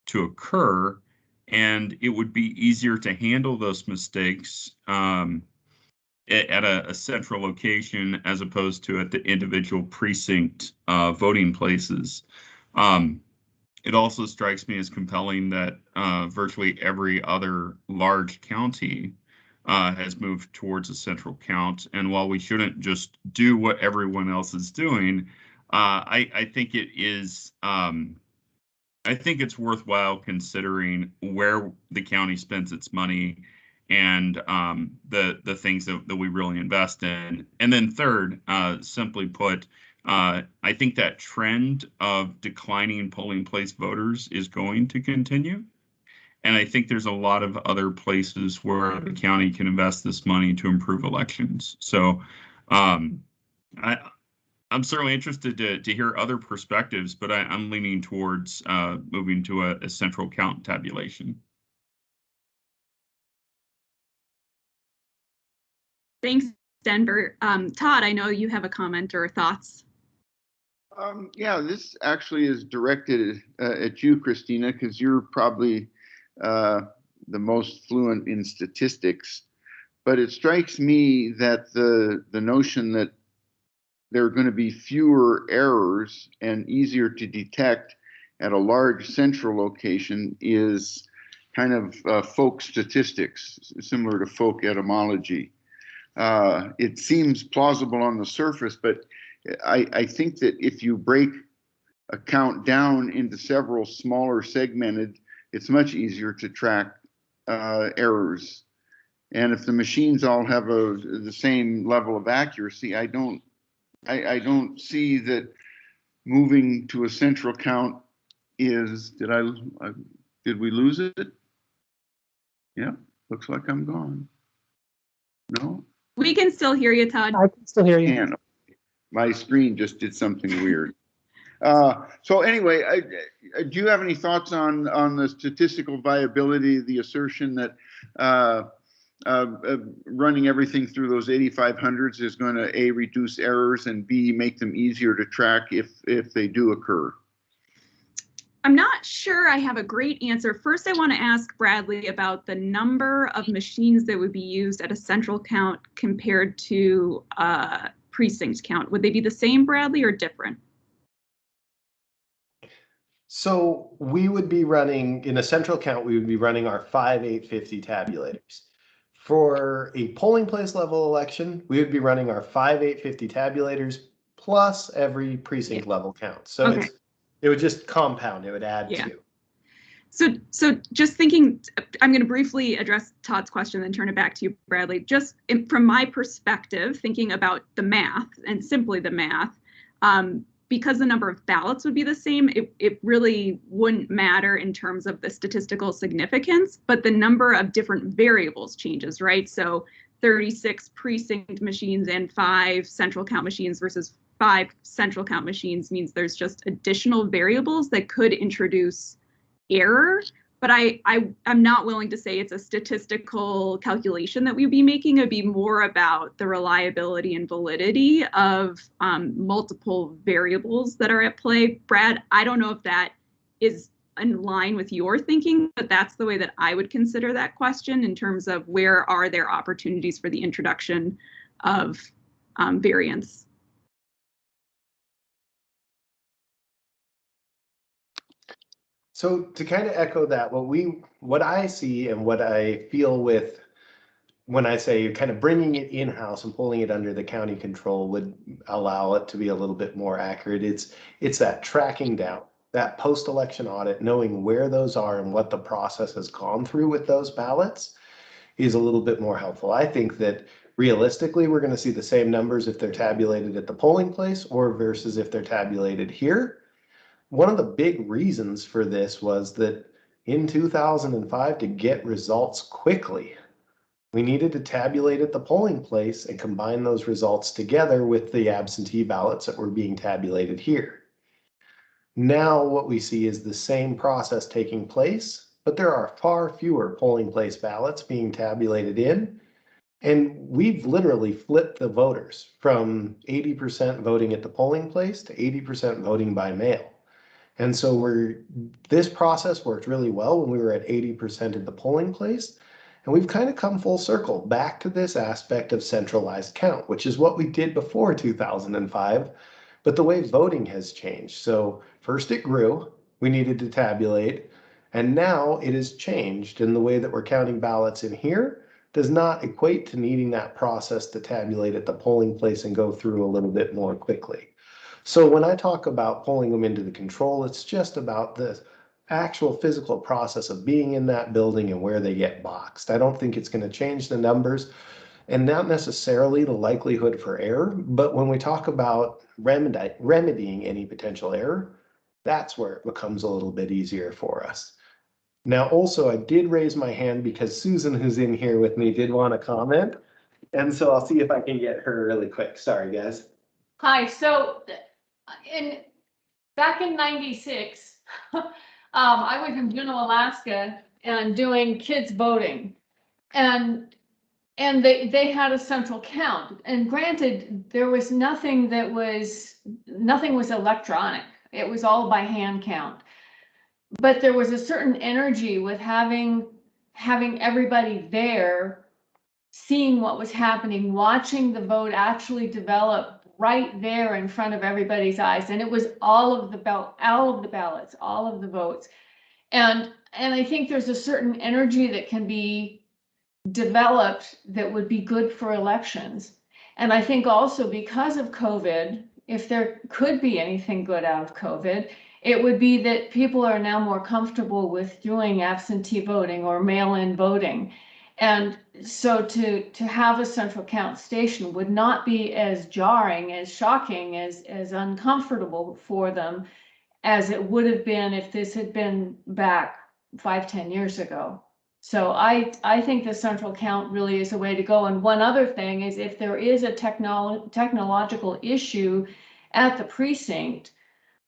to occur, and it would be easier to handle those mistakes at a central location as opposed to at the individual precinct voting places. It also strikes me as compelling that virtually every other large county has moved towards a central count. And while we shouldn't just do what everyone else is doing, I think it is. I think it's worthwhile considering where the county spends its money and the things that we really invest in. And then third, simply put, I think that trend of declining polling place voters is going to continue. And I think there's a lot of other places where the county can invest this money to improve elections. So I'm certainly interested to hear other perspectives, but I'm leaning towards moving to a central count tabulation. Thanks, Denver. Todd, I know you have a comment or thoughts. Yeah, this actually is directed at you, Christina, because you're probably the most fluent in statistics. But it strikes me that the notion that there are going to be fewer errors and easier to detect at a large central location is kind of folk statistics, similar to folk etymology. It seems plausible on the surface, but I think that if you break a count down into several smaller segmented, it's much easier to track errors. And if the machines all have the same level of accuracy, I don't see that moving to a central count is, did we lose it? Yeah, looks like I'm gone. No? We can still hear you, Todd. I can still hear you. And my screen just did something weird. So anyway, do you have any thoughts on the statistical viability, the assertion that running everything through those 8500s is going to A, reduce errors, and B, make them easier to track if they do occur? I'm not sure I have a great answer. First, I want to ask Bradley about the number of machines that would be used at a central count compared to precinct count. Would they be the same, Bradley, or different? So we would be running, in a central count, we would be running our 5 850 tabulators. For a polling place level election, we would be running our 5 850 tabulators plus every precinct level count. So Okay. it would just compound, it would add Yeah. to. So just thinking, I'm going to briefly address Todd's question, then turn it back to you, Bradley. Just from my perspective, thinking about the math and simply the math, because the number of ballots would be the same, it really wouldn't matter in terms of the statistical significance, but the number of different variables changes, right? So 36 precinct machines and 5 central count machines versus 5 central count machines means there's just additional variables that could introduce error. But I'm not willing to say it's a statistical calculation that we'd be making. It'd be more about the reliability and validity of multiple variables that are at play. Brad, I don't know if that is in line with your thinking, but that's the way that I would consider that question in terms of where are there opportunities for the introduction of variance. So to kind of echo that, what I see and what I feel with when I say kind of bringing it in-house and pulling it under the county control would allow it to be a little bit more accurate. It's that tracking down, that post-election audit, knowing where those are and what the process has gone through with those ballots is a little bit more helpful. I think that realistically, we're going to see the same numbers if they're tabulated at the polling place or versus if they're tabulated here. One of the big reasons for this was that in 2005, to get results quickly, we needed to tabulate at the polling place and combine those results together with the absentee ballots that were being tabulated here. Now what we see is the same process taking place, but there are far fewer polling place ballots being tabulated in. And we've literally flipped the voters from 80% voting at the polling place to 80% voting by mail. And so this process worked really well when we were at 80% at the polling place. And we've kind of come full circle back to this aspect of centralized count, which is what we did before 2005, but the way voting has changed. So first it grew, we needed to tabulate, and now it has changed in the way that we're counting ballots in here does not equate to needing that process to tabulate at the polling place and go through a little bit more quickly. So when I talk about pulling them into the control, it's just about the actual physical process of being in that building and where they get boxed. I don't think it's going to change the numbers and not necessarily the likelihood for error. But when we talk about remedying any potential error, that's where it becomes a little bit easier for us. Now, also, I did raise my hand because Susan, who's in here with me, did want to comment. And so I'll see if I can get her really quick. Sorry, guys. Hi, so back in '96, I was in Juneau, Alaska, and doing kids voting, and they had a central count. And granted, there was nothing was electronic. It was all by hand count. But there was a certain energy with having everybody there, seeing what was happening, watching the vote actually develop right there in front of everybody's eyes. And it was all of the ballots, all of the votes. And I think there's a certain energy that can be developed that would be good for elections. And I think also because of COVID, if there could be anything good out of COVID, it would be that people are now more comfortable with doing absentee voting or mail-in voting. And so to have a central count station would not be as jarring, as shocking, as uncomfortable for them as it would have been if this had been back 5-10 years ago. So I think the central count really is a way to go. And one other thing is if there is a technological issue at the precinct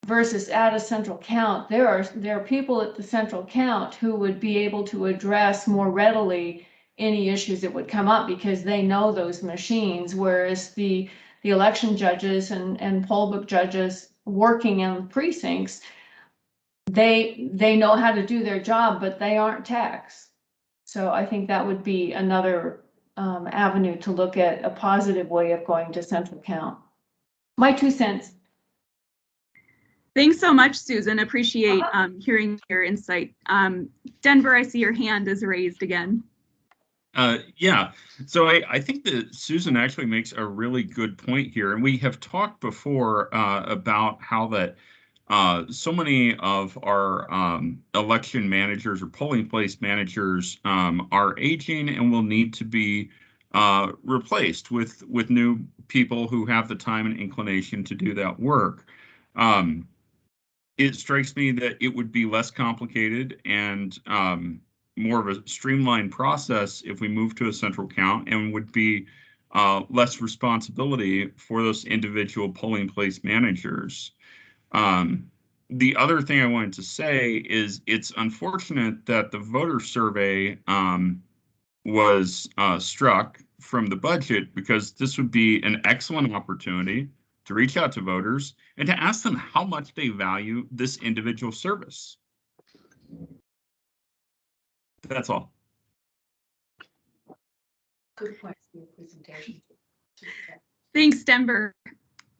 versus at a central count, there are people at the central count who would be able to address more readily any issues that would come up because they know those machines, whereas the election judges and poll book judges working in the precincts, they know how to do their job, but they aren't techs. So I think that would be another avenue to look at, a positive way of going to central count. My 2 cents. Thanks so much, Susan. Appreciate hearing your insight. Denver, I see your hand is raised again. Yeah, so I think that Susan actually makes a really good point here. And we have talked before about how that so many of our election managers or polling place managers are aging and will need to be replaced with new people who have the time and inclination to do that work. It strikes me that it would be less complicated and more of a streamlined process if we move to a central count, and would be less responsibility for those individual polling place managers. The other thing I wanted to say is it's unfortunate that the voter survey was struck from the budget, because this would be an excellent opportunity to reach out to voters and to ask them how much they value this individual service. That's all. Good point for your presentation. Thanks, Denver.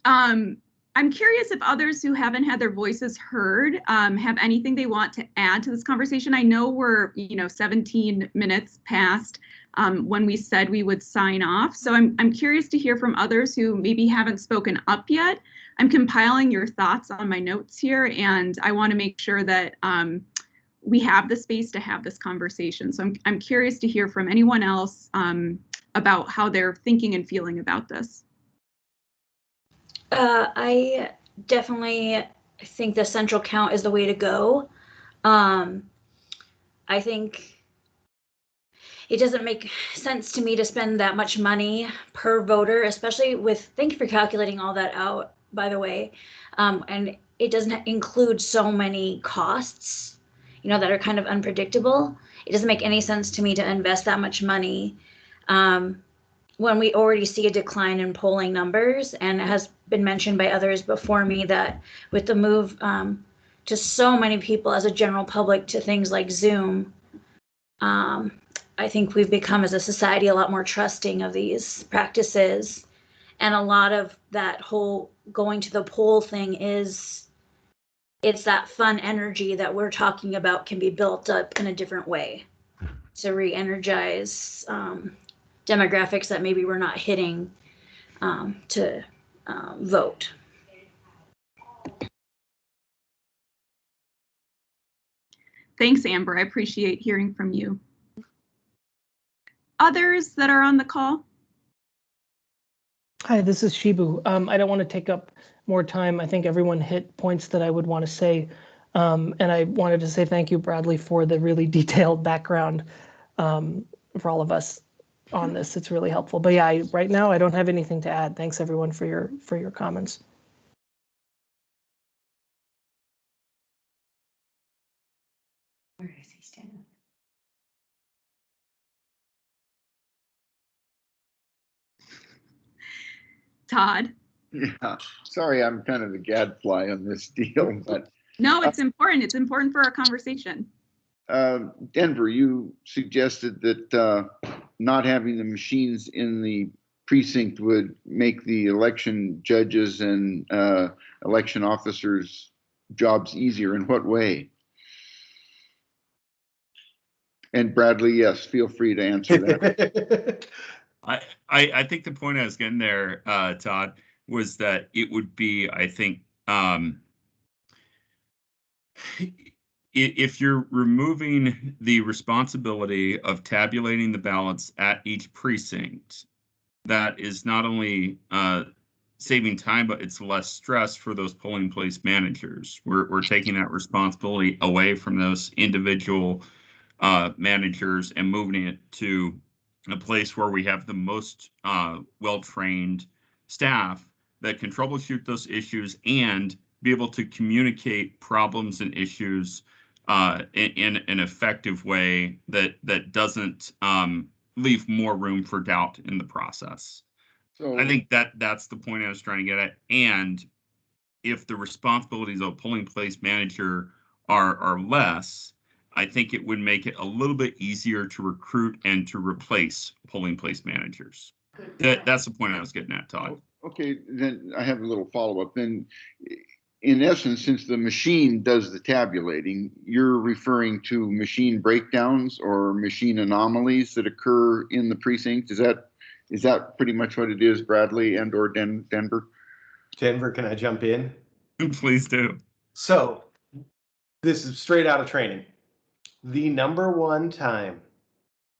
I'm curious if others who haven't had their voices heard have anything they want to add to this conversation. I know we're 17 minutes past when we said we would sign off. So I'm curious to hear from others who maybe haven't spoken up yet. I'm compiling your thoughts on my notes here, and I want to make sure that we have the space to have this conversation. So I'm curious to hear from anyone else about how they're thinking and feeling about this. I definitely think the central count is the way to go. I think it doesn't make sense to me to spend that much money per voter, especially with, thank you for calculating all that out, by the way. And it doesn't include so many costs, that are kind of unpredictable. It doesn't make any sense to me to invest that much money when we already see a decline in polling numbers. And it has been mentioned by others before me that with the move to so many people as a general public to things like Zoom, I think we've become as a society a lot more trusting of these practices. And a lot of that whole going to the poll thing it's that fun energy that we're talking about can be built up in a different way to re-energize demographics that maybe we're not hitting to vote. Thanks, Amber. I appreciate hearing from you. Others that are on the call? Hi, this is Shibu. I don't want to take up more time. I think everyone hit points that I would want to say. And I wanted to say thank you, Bradley, for the really detailed background for all of us on this. It's really helpful. But yeah, right now I don't have anything to add. Thanks everyone for your comments. Where is he standing? Todd? Yeah, sorry, I'm kind of the gadfly on this deal, but No, it's important. It's important for our conversation. Denver, you suggested that not having the machines in the precinct would make the election judges and election officers' jobs easier. In what way? And Bradley, yes, feel free to answer that. I think the point I was getting there, Todd, was that it would be, I think, if you're removing the responsibility of tabulating the ballots at each precinct, that is not only saving time, but it's less stress for those polling place managers. We're taking that responsibility away from those individual managers and moving it to a place where we have the most well-trained staff that can troubleshoot those issues and be able to communicate problems and issues in an effective way that doesn't leave more room for doubt in the process. So I think that's the point I was trying to get at. And if the responsibilities of a polling place manager are less, I think it would make it a little bit easier to recruit and to replace polling place managers. That's the point I was getting at, Todd. Okay, then I have a little follow-up. Then, in essence, since the machine does the tabulating, you're referring to machine breakdowns or machine anomalies that occur in the precinct. Is that pretty much what it is, Bradley and or Denver? Denver, can I jump in? Please do. So this is straight out of training. The number one time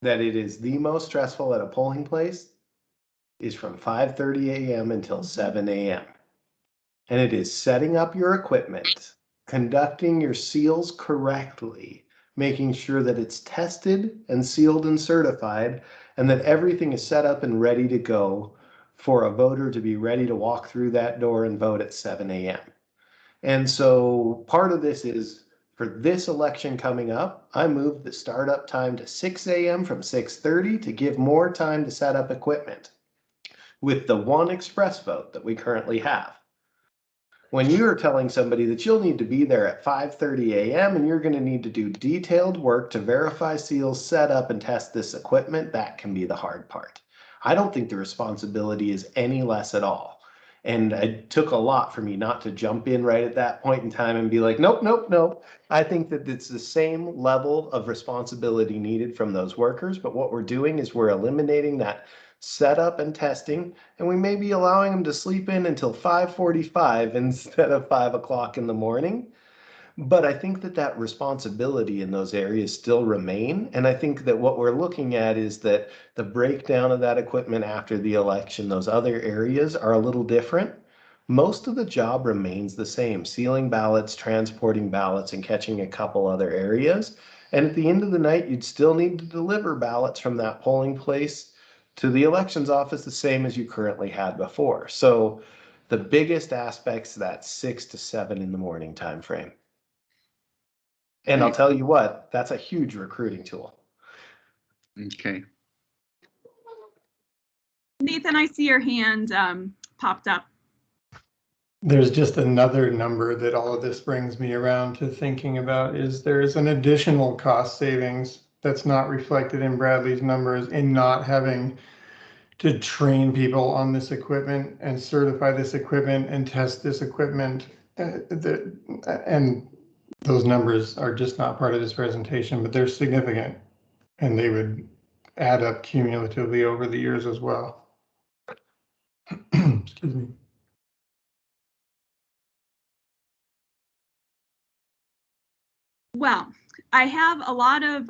that it is the most stressful at a polling place is from 5:30 a.m. until 7 a.m. And it is setting up your equipment, conducting your seals correctly, making sure that it's tested and sealed and certified, and that everything is set up and ready to go for a voter to be ready to walk through that door and vote at 7 a.m. And so part of this is for this election coming up, I moved the startup time to 6 a.m. from 6:30 to give more time to set up equipment with the one express vote that we currently have. When you're telling somebody that you'll need to be there at 5:30 a.m. and you're going to need to do detailed work to verify seals, set up, and test this equipment, that can be the hard part. I don't think the responsibility is any less at all. And it took a lot for me not to jump in right at that point in time and be like, nope, nope, nope. I think that it's the same level of responsibility needed from those workers. But what we're doing is we're eliminating that setup and testing, and we may be allowing them to sleep in until 5:45 instead of 5 o'clock in the morning. But I think that that responsibility in those areas still remain. And I think that what we're looking at is that the breakdown of that equipment after the election, those other areas are a little different. Most of the job remains the same, sealing ballots, transporting ballots, and catching a couple other areas. And at the end of the night, you'd still need to deliver ballots from that polling place to the elections office the same as you currently had before. So the biggest aspect's that 6 to 7 in the morning time frame. And I'll tell you what, that's a huge recruiting tool. Okay. Nathan, I see your hand popped up. There's just another number that all of this brings me around to thinking about is there's an additional cost savings that's not reflected in Bradley's numbers in not having to train people on this equipment and certify this equipment and test this equipment. And those numbers are just not part of this presentation, but they're significant and they would add up cumulatively over the years as well. Excuse me. Well, I have a lot of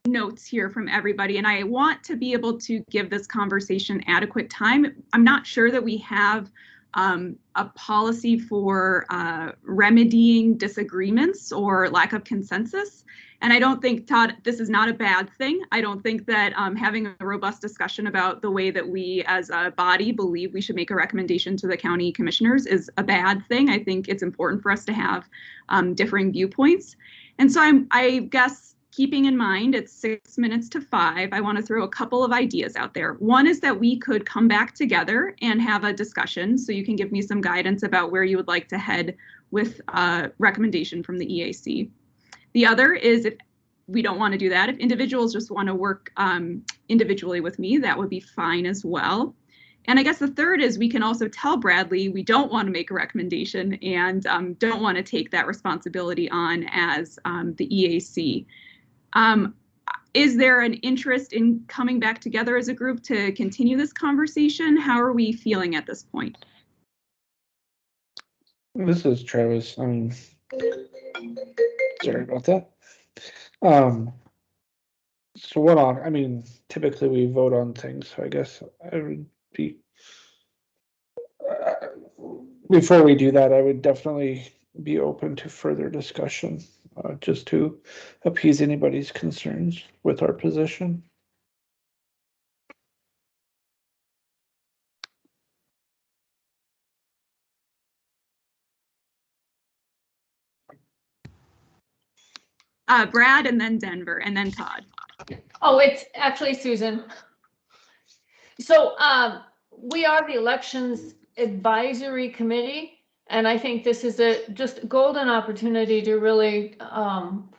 notes here from everybody, and I want to be able to give this conversation adequate time. I'm not sure that we have a policy for remedying disagreements or lack of consensus. And I don't think, Todd, this is not a bad thing. I don't think that having a robust discussion about the way that we as a body believe we should make a recommendation to the county commissioners is a bad thing. I think it's important for us to have differing viewpoints. And so I guess, keeping in mind it's 6 minutes to 5, I want to throw a couple of ideas out there. One is that we could come back together and have a discussion, so you can give me some guidance about where you would like to head with a recommendation from the EAC. The other is, if we don't want to do that, if individuals just want to work individually with me, that would be fine as well. And I guess the third is we can also tell Bradley we don't want to make a recommendation and don't want to take that responsibility on as the EAC. Is there an interest in coming back together as a group to continue this conversation? How are we feeling at this point? This is Travis. Sorry about that. So what on? I mean, typically we vote on things, so I guess I would be. Before we do that, I would definitely be open to further discussion, just to appease anybody's concerns with our position. Brad, and then Denver, and then Todd. Oh, it's actually Susan. So we are the Elections Advisory Committee, and I think this is a just golden opportunity to really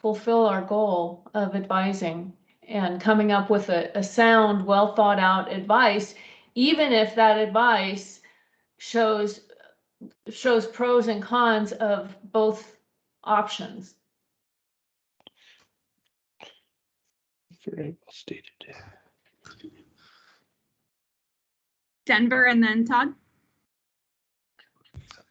fulfill our goal of advising and coming up with a sound, well thought out advice, even if that advice shows pros and cons of both options. Very well stated. Denver, and then Todd.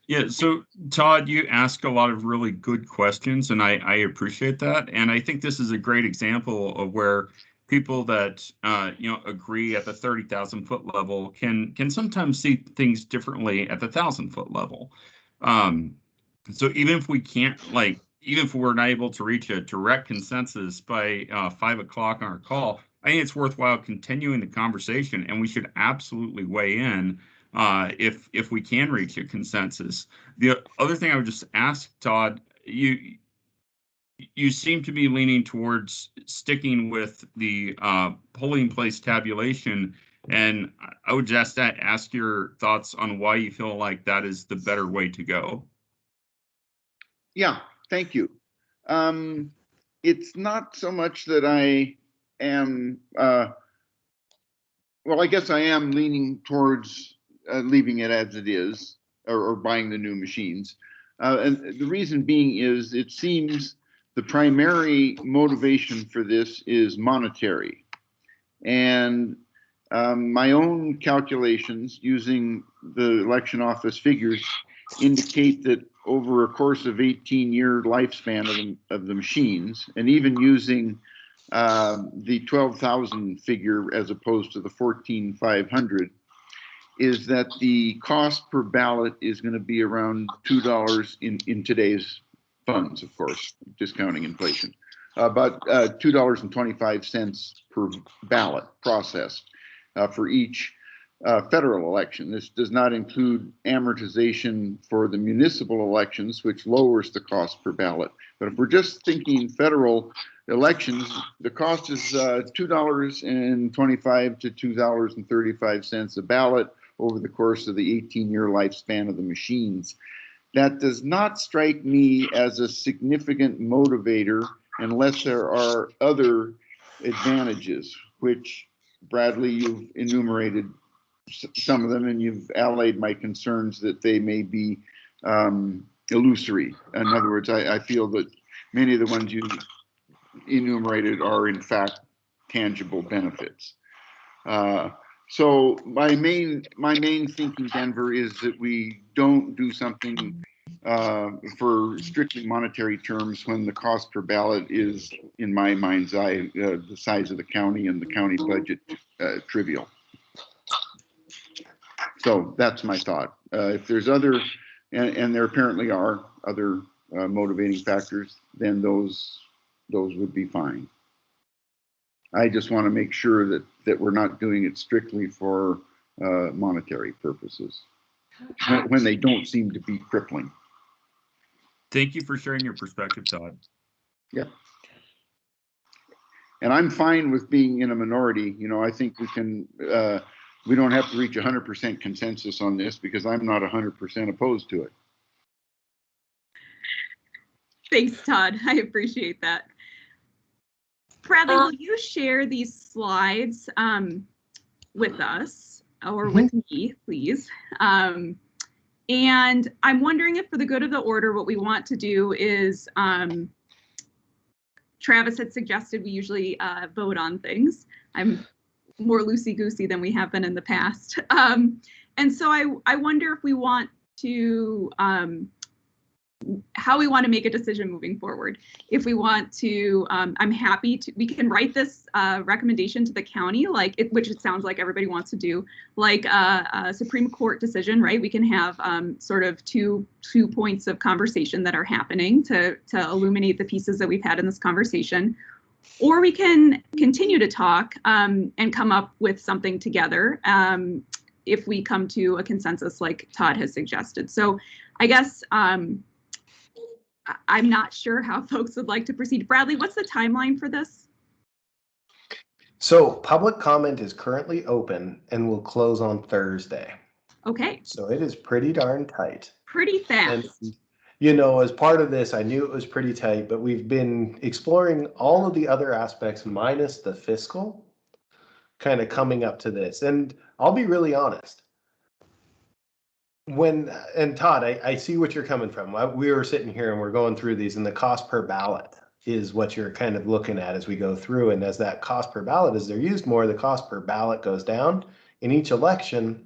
Yeah, so Todd, you ask a lot of really good questions, and I appreciate that. And I think this is a great example of where people that agree at the 30,000 foot level can sometimes see things differently at the 1,000 foot level. So even if we can't even if we're not able to reach a direct consensus by 5 o'clock on our call, I think it's worthwhile continuing the conversation, and we should absolutely weigh in if we can reach a consensus. The other thing I would just ask, Todd, you seem to be leaning towards sticking with the polling place tabulation, and I would just ask your thoughts on why you feel like that is the better way to go. Yeah, thank you. It's not so much that I am, well, I guess I am leaning towards leaving it as it is, or buying the new machines. And the reason being is it seems the primary motivation for this is monetary. And my own calculations using the election office figures indicate that over a course of 18-year lifespan of the machines, and even using the 12,000 figure as opposed to the 14,500, is that the cost per ballot is going to be around $2 in today's funds, of course, discounting inflation, about $2.25 per ballot processed for each federal election. This does not include amortization for the municipal elections, which lowers the cost per ballot. But if we're just thinking federal elections, the cost is $2.25 to $2.35 a ballot over the course of the 18-year lifespan of the machines. That does not strike me as a significant motivator unless there are other advantages, which, Bradley, you've enumerated some of them, and you've allayed my concerns that they may be illusory. In other words, I feel that many of the ones you enumerated are in fact tangible benefits. So my main thinking, Denver, is that we don't do something for strictly monetary terms when the cost per ballot is, in my mind's eye, the size of the county and the county budget trivial. So that's my thought. If there's other, and there apparently are other motivating factors, then those would be fine. I just want to make sure that we're not doing it strictly for monetary purposes when they don't seem to be crippling. Thank you for sharing your perspective, Todd. Yeah. And I'm fine with being in a minority. You know, I think we can, we don't have to reach 100% consensus on this because I'm not 100% opposed to it. Thanks, Todd. I appreciate that. Bradley, will you share these slides with us or with me, please? And I'm wondering if, for the good of the order, what we want to do is, Travis had suggested we usually vote on things. I'm more loosey-goosey than we have been in the past. And so I wonder if we want to, how we want to make a decision moving forward. If we want to, I'm happy to, we can write this recommendation to the county, which it sounds like everybody wants to do, like a Supreme Court decision, right? We can have sort of two points of conversation that are happening to illuminate the pieces that we've had in this conversation. Or we can continue to talk and come up with something together if we come to a consensus like Todd has suggested. So I guess I'm not sure how folks would like to proceed. Bradley, what's the timeline for this? So public comment is currently open and will close on Thursday. Okay. So it is pretty darn tight. Pretty fast. And, you know, as part of this, I knew it was pretty tight, but we've been exploring all of the other aspects minus the fiscal kind of coming up to this. And I'll be really honest. And Todd, I see what you're coming from. We were sitting here and we're going through these, and the cost per ballot is what you're kind of looking at as we go through. And as that cost per ballot, as they're used more, the cost per ballot goes down. In each election,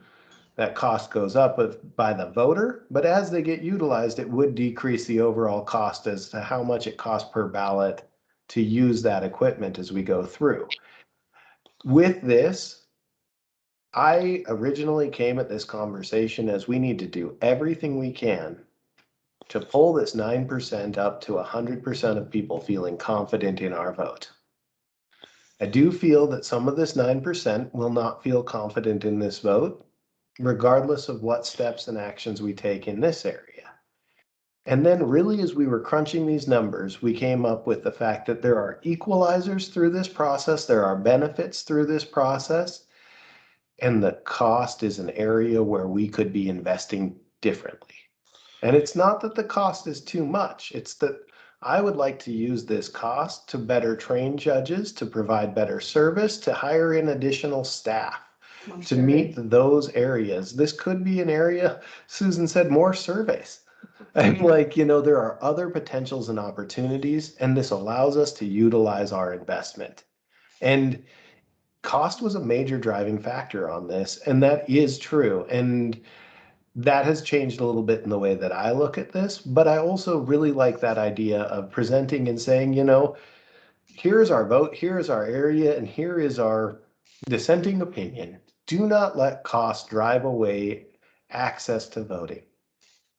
that cost goes up by the voter, but as they get utilized, it would decrease the overall cost as to how much it costs per ballot to use that equipment as we go through. With this, I originally came at this conversation as we need to do everything we can to pull this 9% up to 100% of people feeling confident in our vote. I do feel that some of this 9% will not feel confident in this vote, regardless of what steps and actions we take in this area. And then really, as we were crunching these numbers, we came up with the fact that there are equalizers through this process, there are benefits through this process, and the cost is an area where we could be investing differently. And it's not that the cost is too much, it's that I would like to use this cost to better train judges, to provide better service, to hire in additional staff, to meet those areas. This could be an area, Susan said, more surveys. And like, you know, there are other potentials and opportunities, and this allows us to utilize our investment. And cost was a major driving factor on this, and that is true. And that has changed a little bit in the way that I look at this, but I also really like that idea of presenting and saying, you know, here's our vote, here's our area, and here is our dissenting opinion. Do not let cost drive away access to voting.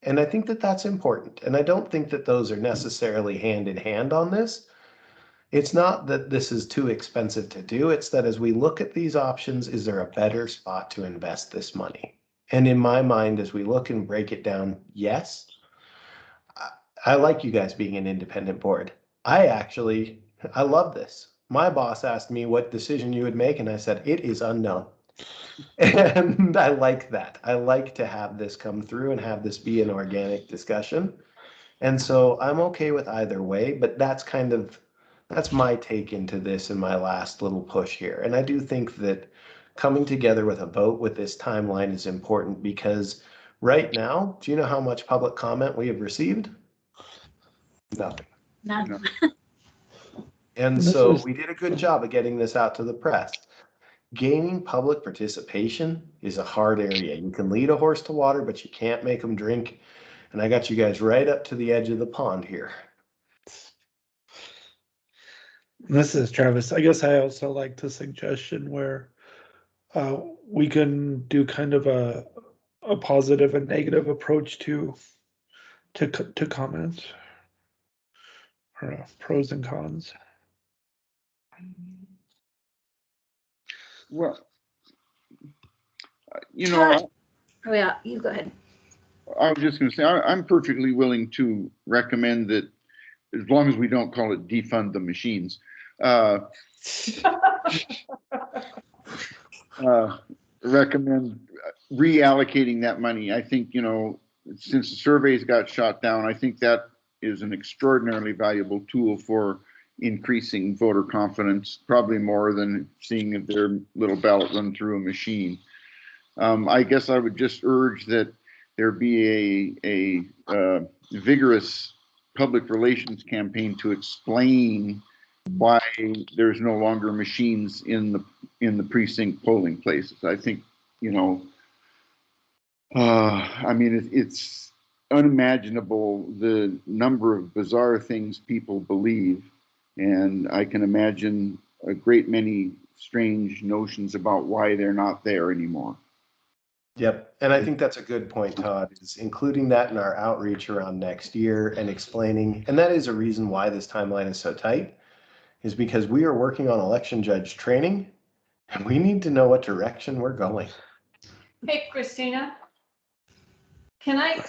And I think that that's important. And I don't think that those are necessarily hand in hand on this. It's not that this is too expensive to do. It's that as we look at these options, is there a better spot to invest this money? And in my mind, as we look and break it down, yes. I like you guys being an independent board. I love this. My boss asked me what decision you would make, and I said, it is unknown. And I like that. I like to have this come through and have this be an organic discussion. And so I'm okay with either way, but that's my take into this and my last little push here. And I do think that coming together with a vote with this timeline is important because right now, do you know how much public comment we have received? Nothing. None. And so we did a good job of getting this out to the press. Gaining public participation is a hard area. You can lead a horse to water, but you can't make them drink. And I got you guys right up to the edge of the pond here. This is Travis. I guess I also like the suggestion where we can do kind of a positive and negative approach to comments or pros and cons. Well, you know, Oh yeah, you go ahead. I was just going to say, I'm perfectly willing to recommend that, as long as we don't call it defund the machines, recommend reallocating that money. I think, you know, since the surveys got shot down, I think that is an extraordinarily valuable tool for increasing voter confidence, probably more than seeing their little ballot run through a machine. I guess I would just urge that there be a vigorous public relations campaign to explain why there's no longer machines in the precinct polling places. I think, you know, I mean, it's unimaginable the number of bizarre things people believe, and I can imagine a great many strange notions about why they're not there anymore. Yep. And I think that's a good point, Todd, is including that in our outreach around next year and explaining, and that is a reason why this timeline is so tight, is because we are working on election judge training and we need to know what direction we're going. Hey, Christina, can I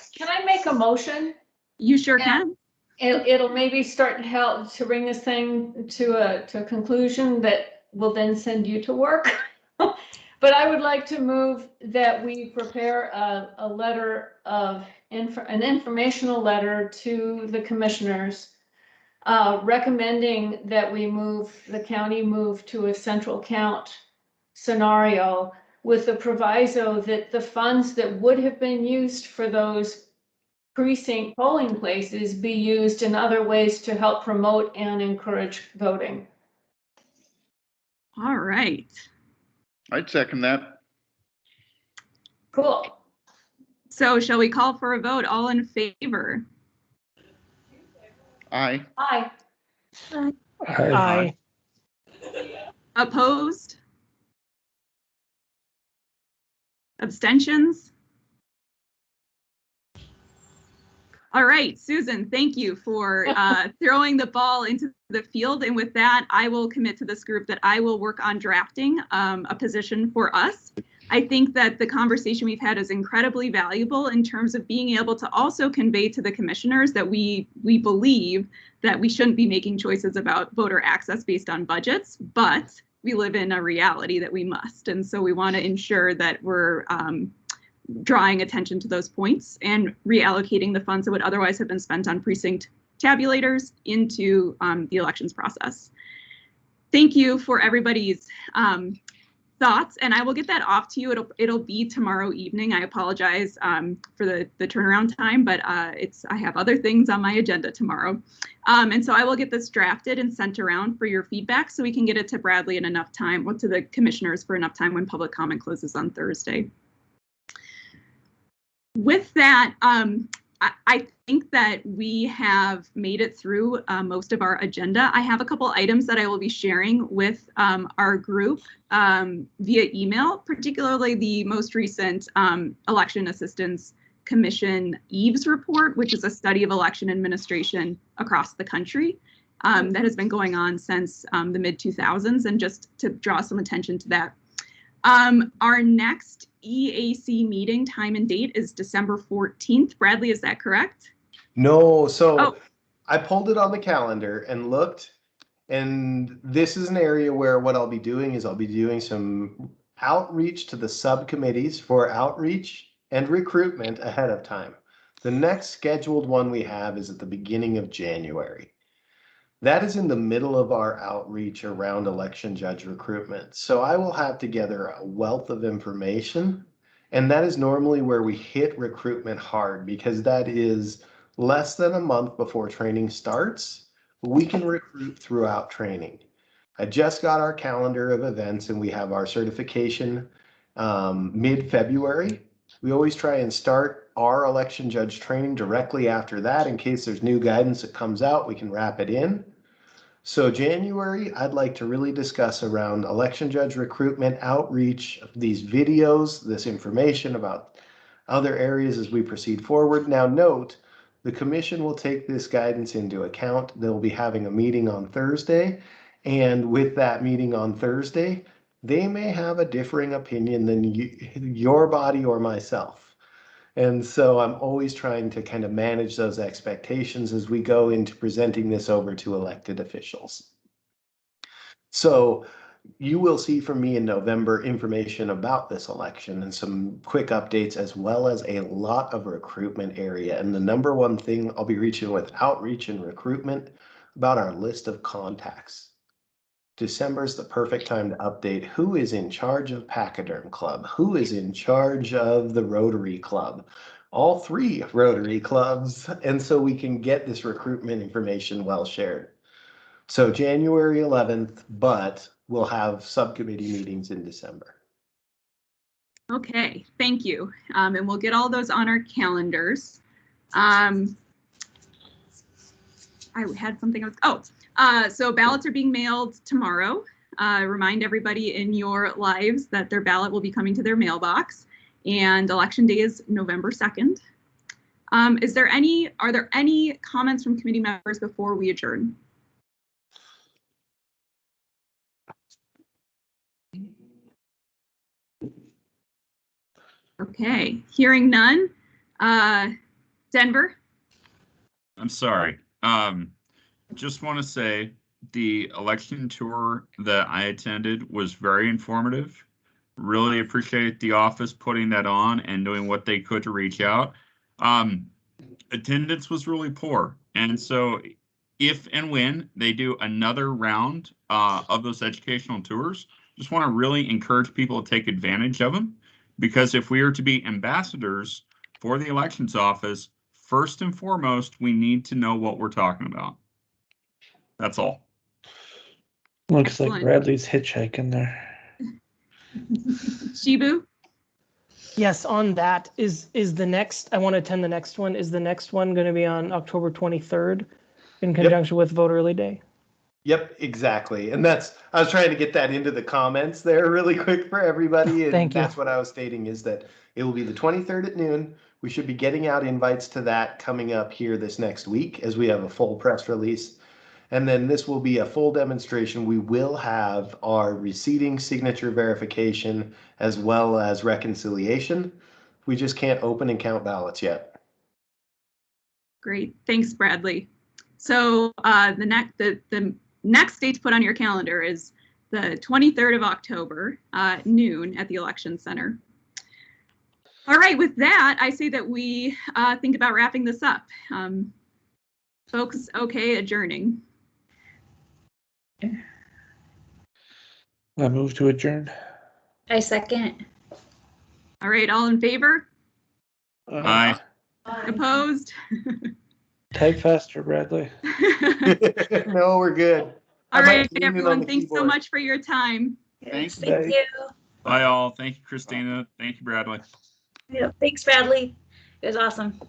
make a motion? You sure can. It'll maybe start to help to bring this thing to a conclusion that will then send you to work. But I would like to move that we prepare a letter of an informational letter to the commissioners, recommending that the county move to a central count scenario with the proviso that the funds that would have been used for those precinct polling places be used in other ways to help promote and encourage voting. All right. I'd second that. Cool. So shall we call for a vote? All in favor? Aye. Aye. Aye. Opposed? Abstentions? All right, Susan, thank you for throwing the ball into the field. And with that, I will commit to this group that I will work on drafting a position for us. I think that the conversation we've had is incredibly valuable in terms of being able to also convey to the commissioners that we believe that we shouldn't be making choices about voter access based on budgets, but we live in a reality that we must. And so we want to ensure that we're drawing attention to those points and reallocating the funds that would otherwise have been spent on precinct tabulators into the elections process. Thank you for everybody's thoughts, and I will get that off to you. It'll be tomorrow evening. I apologize for the turnaround time, but I have other things on my agenda tomorrow. And so I will get this drafted and sent around for your feedback so we can get it to Bradley in enough time, or to the commissioners for enough time when public comment closes on Thursday. With that, I think that we have made it through most of our agenda. I have a couple items that I will be sharing with our group via email, particularly the most recent Election Assistance Commission EVES report, which is a study of election administration across the country that has been going on since the mid-2000s, and just to draw some attention to that. Our next EAC meeting time and date is December 14th. Bradley, is that correct? No, so I pulled it on the calendar and looked, and this is an area where what I'll be doing is I'll be doing some outreach to the subcommittees for outreach and recruitment ahead of time. The next scheduled one we have is at the beginning of January. That is in the middle of our outreach around election judge recruitment. So I will have together a wealth of information, and that is normally where we hit recruitment hard, because that is less than a month before training starts. We can recruit throughout training. I just got our calendar of events, and we have our certification mid-February. We always try and start our election judge training directly after that in case there's new guidance that comes out, we can wrap it in. So January, I'd like to really discuss around election judge recruitment, outreach, these videos, this information about other areas as we proceed forward. Now note, the commission will take this guidance into account. They'll be having a meeting on Thursday, and with that meeting on Thursday, they may have a differing opinion than your body or myself. And so I'm always trying to kind of manage those expectations as we go into presenting this over to elected officials. So you will see from me in November information about this election and some quick updates, as well as a lot of recruitment area. And the number one thing I'll be reaching with outreach and recruitment about our list of contacts. December is the perfect time to update who is in charge of Pachyderm Club, who is in charge of the Rotary Club, all three Rotary clubs. And so we can get this recruitment information well shared. So January 11th, but we'll have subcommittee meetings in December. Okay, thank you. And we'll get all those on our calendars. I had something else. So ballots are being mailed tomorrow. Remind everybody in your lives that their ballot will be coming to their mailbox, and election day is November 2nd. Are there any comments from committee members before we adjourn? Okay, hearing none. Denver? I'm sorry. Just want to say the election tour that I attended was very informative. Really appreciate the office putting that on and doing what they could to reach out. Attendance was really poor. And so if and when they do another round of those educational tours, just want to really encourage people to take advantage of them. Because if we are to be ambassadors for the elections office, first and foremost, we need to know what we're talking about. That's all. Looks Excellent. like Bradley's hitchhiking there. Shibu? Yes, on that, is the next, I want to attend the next one. Is the next one going to be on October 23rd in conjunction with Vote Early Day? Yep, exactly. And that's, I was trying to get that into the comments there really quick for everybody. And Thank you. that's what I was stating, is that it will be the 23rd at noon. We should be getting out invites to that coming up here this next week, as we have a full press release. And then this will be a full demonstration. We will have our receipting, signature verification, as well as reconciliation. We just can't open and count ballots yet. Great, thanks, Bradley. So the next date to put on your calendar is the 23rd of October, noon at the Election Center. All right, with that, I say that we think about wrapping this up. Folks, okay, adjourning. I move to adjourn. I second. All right, all in favor? Aye. Opposed? Type faster, Bradley. No, we're good. All I might right, zoom in on everyone, the thanks so keyboard. much for your time. Yes, Thank thank you. Bye all. Thank you, Christina. Thank you, Bradley. Yeah, thanks, Bradley. It was awesome.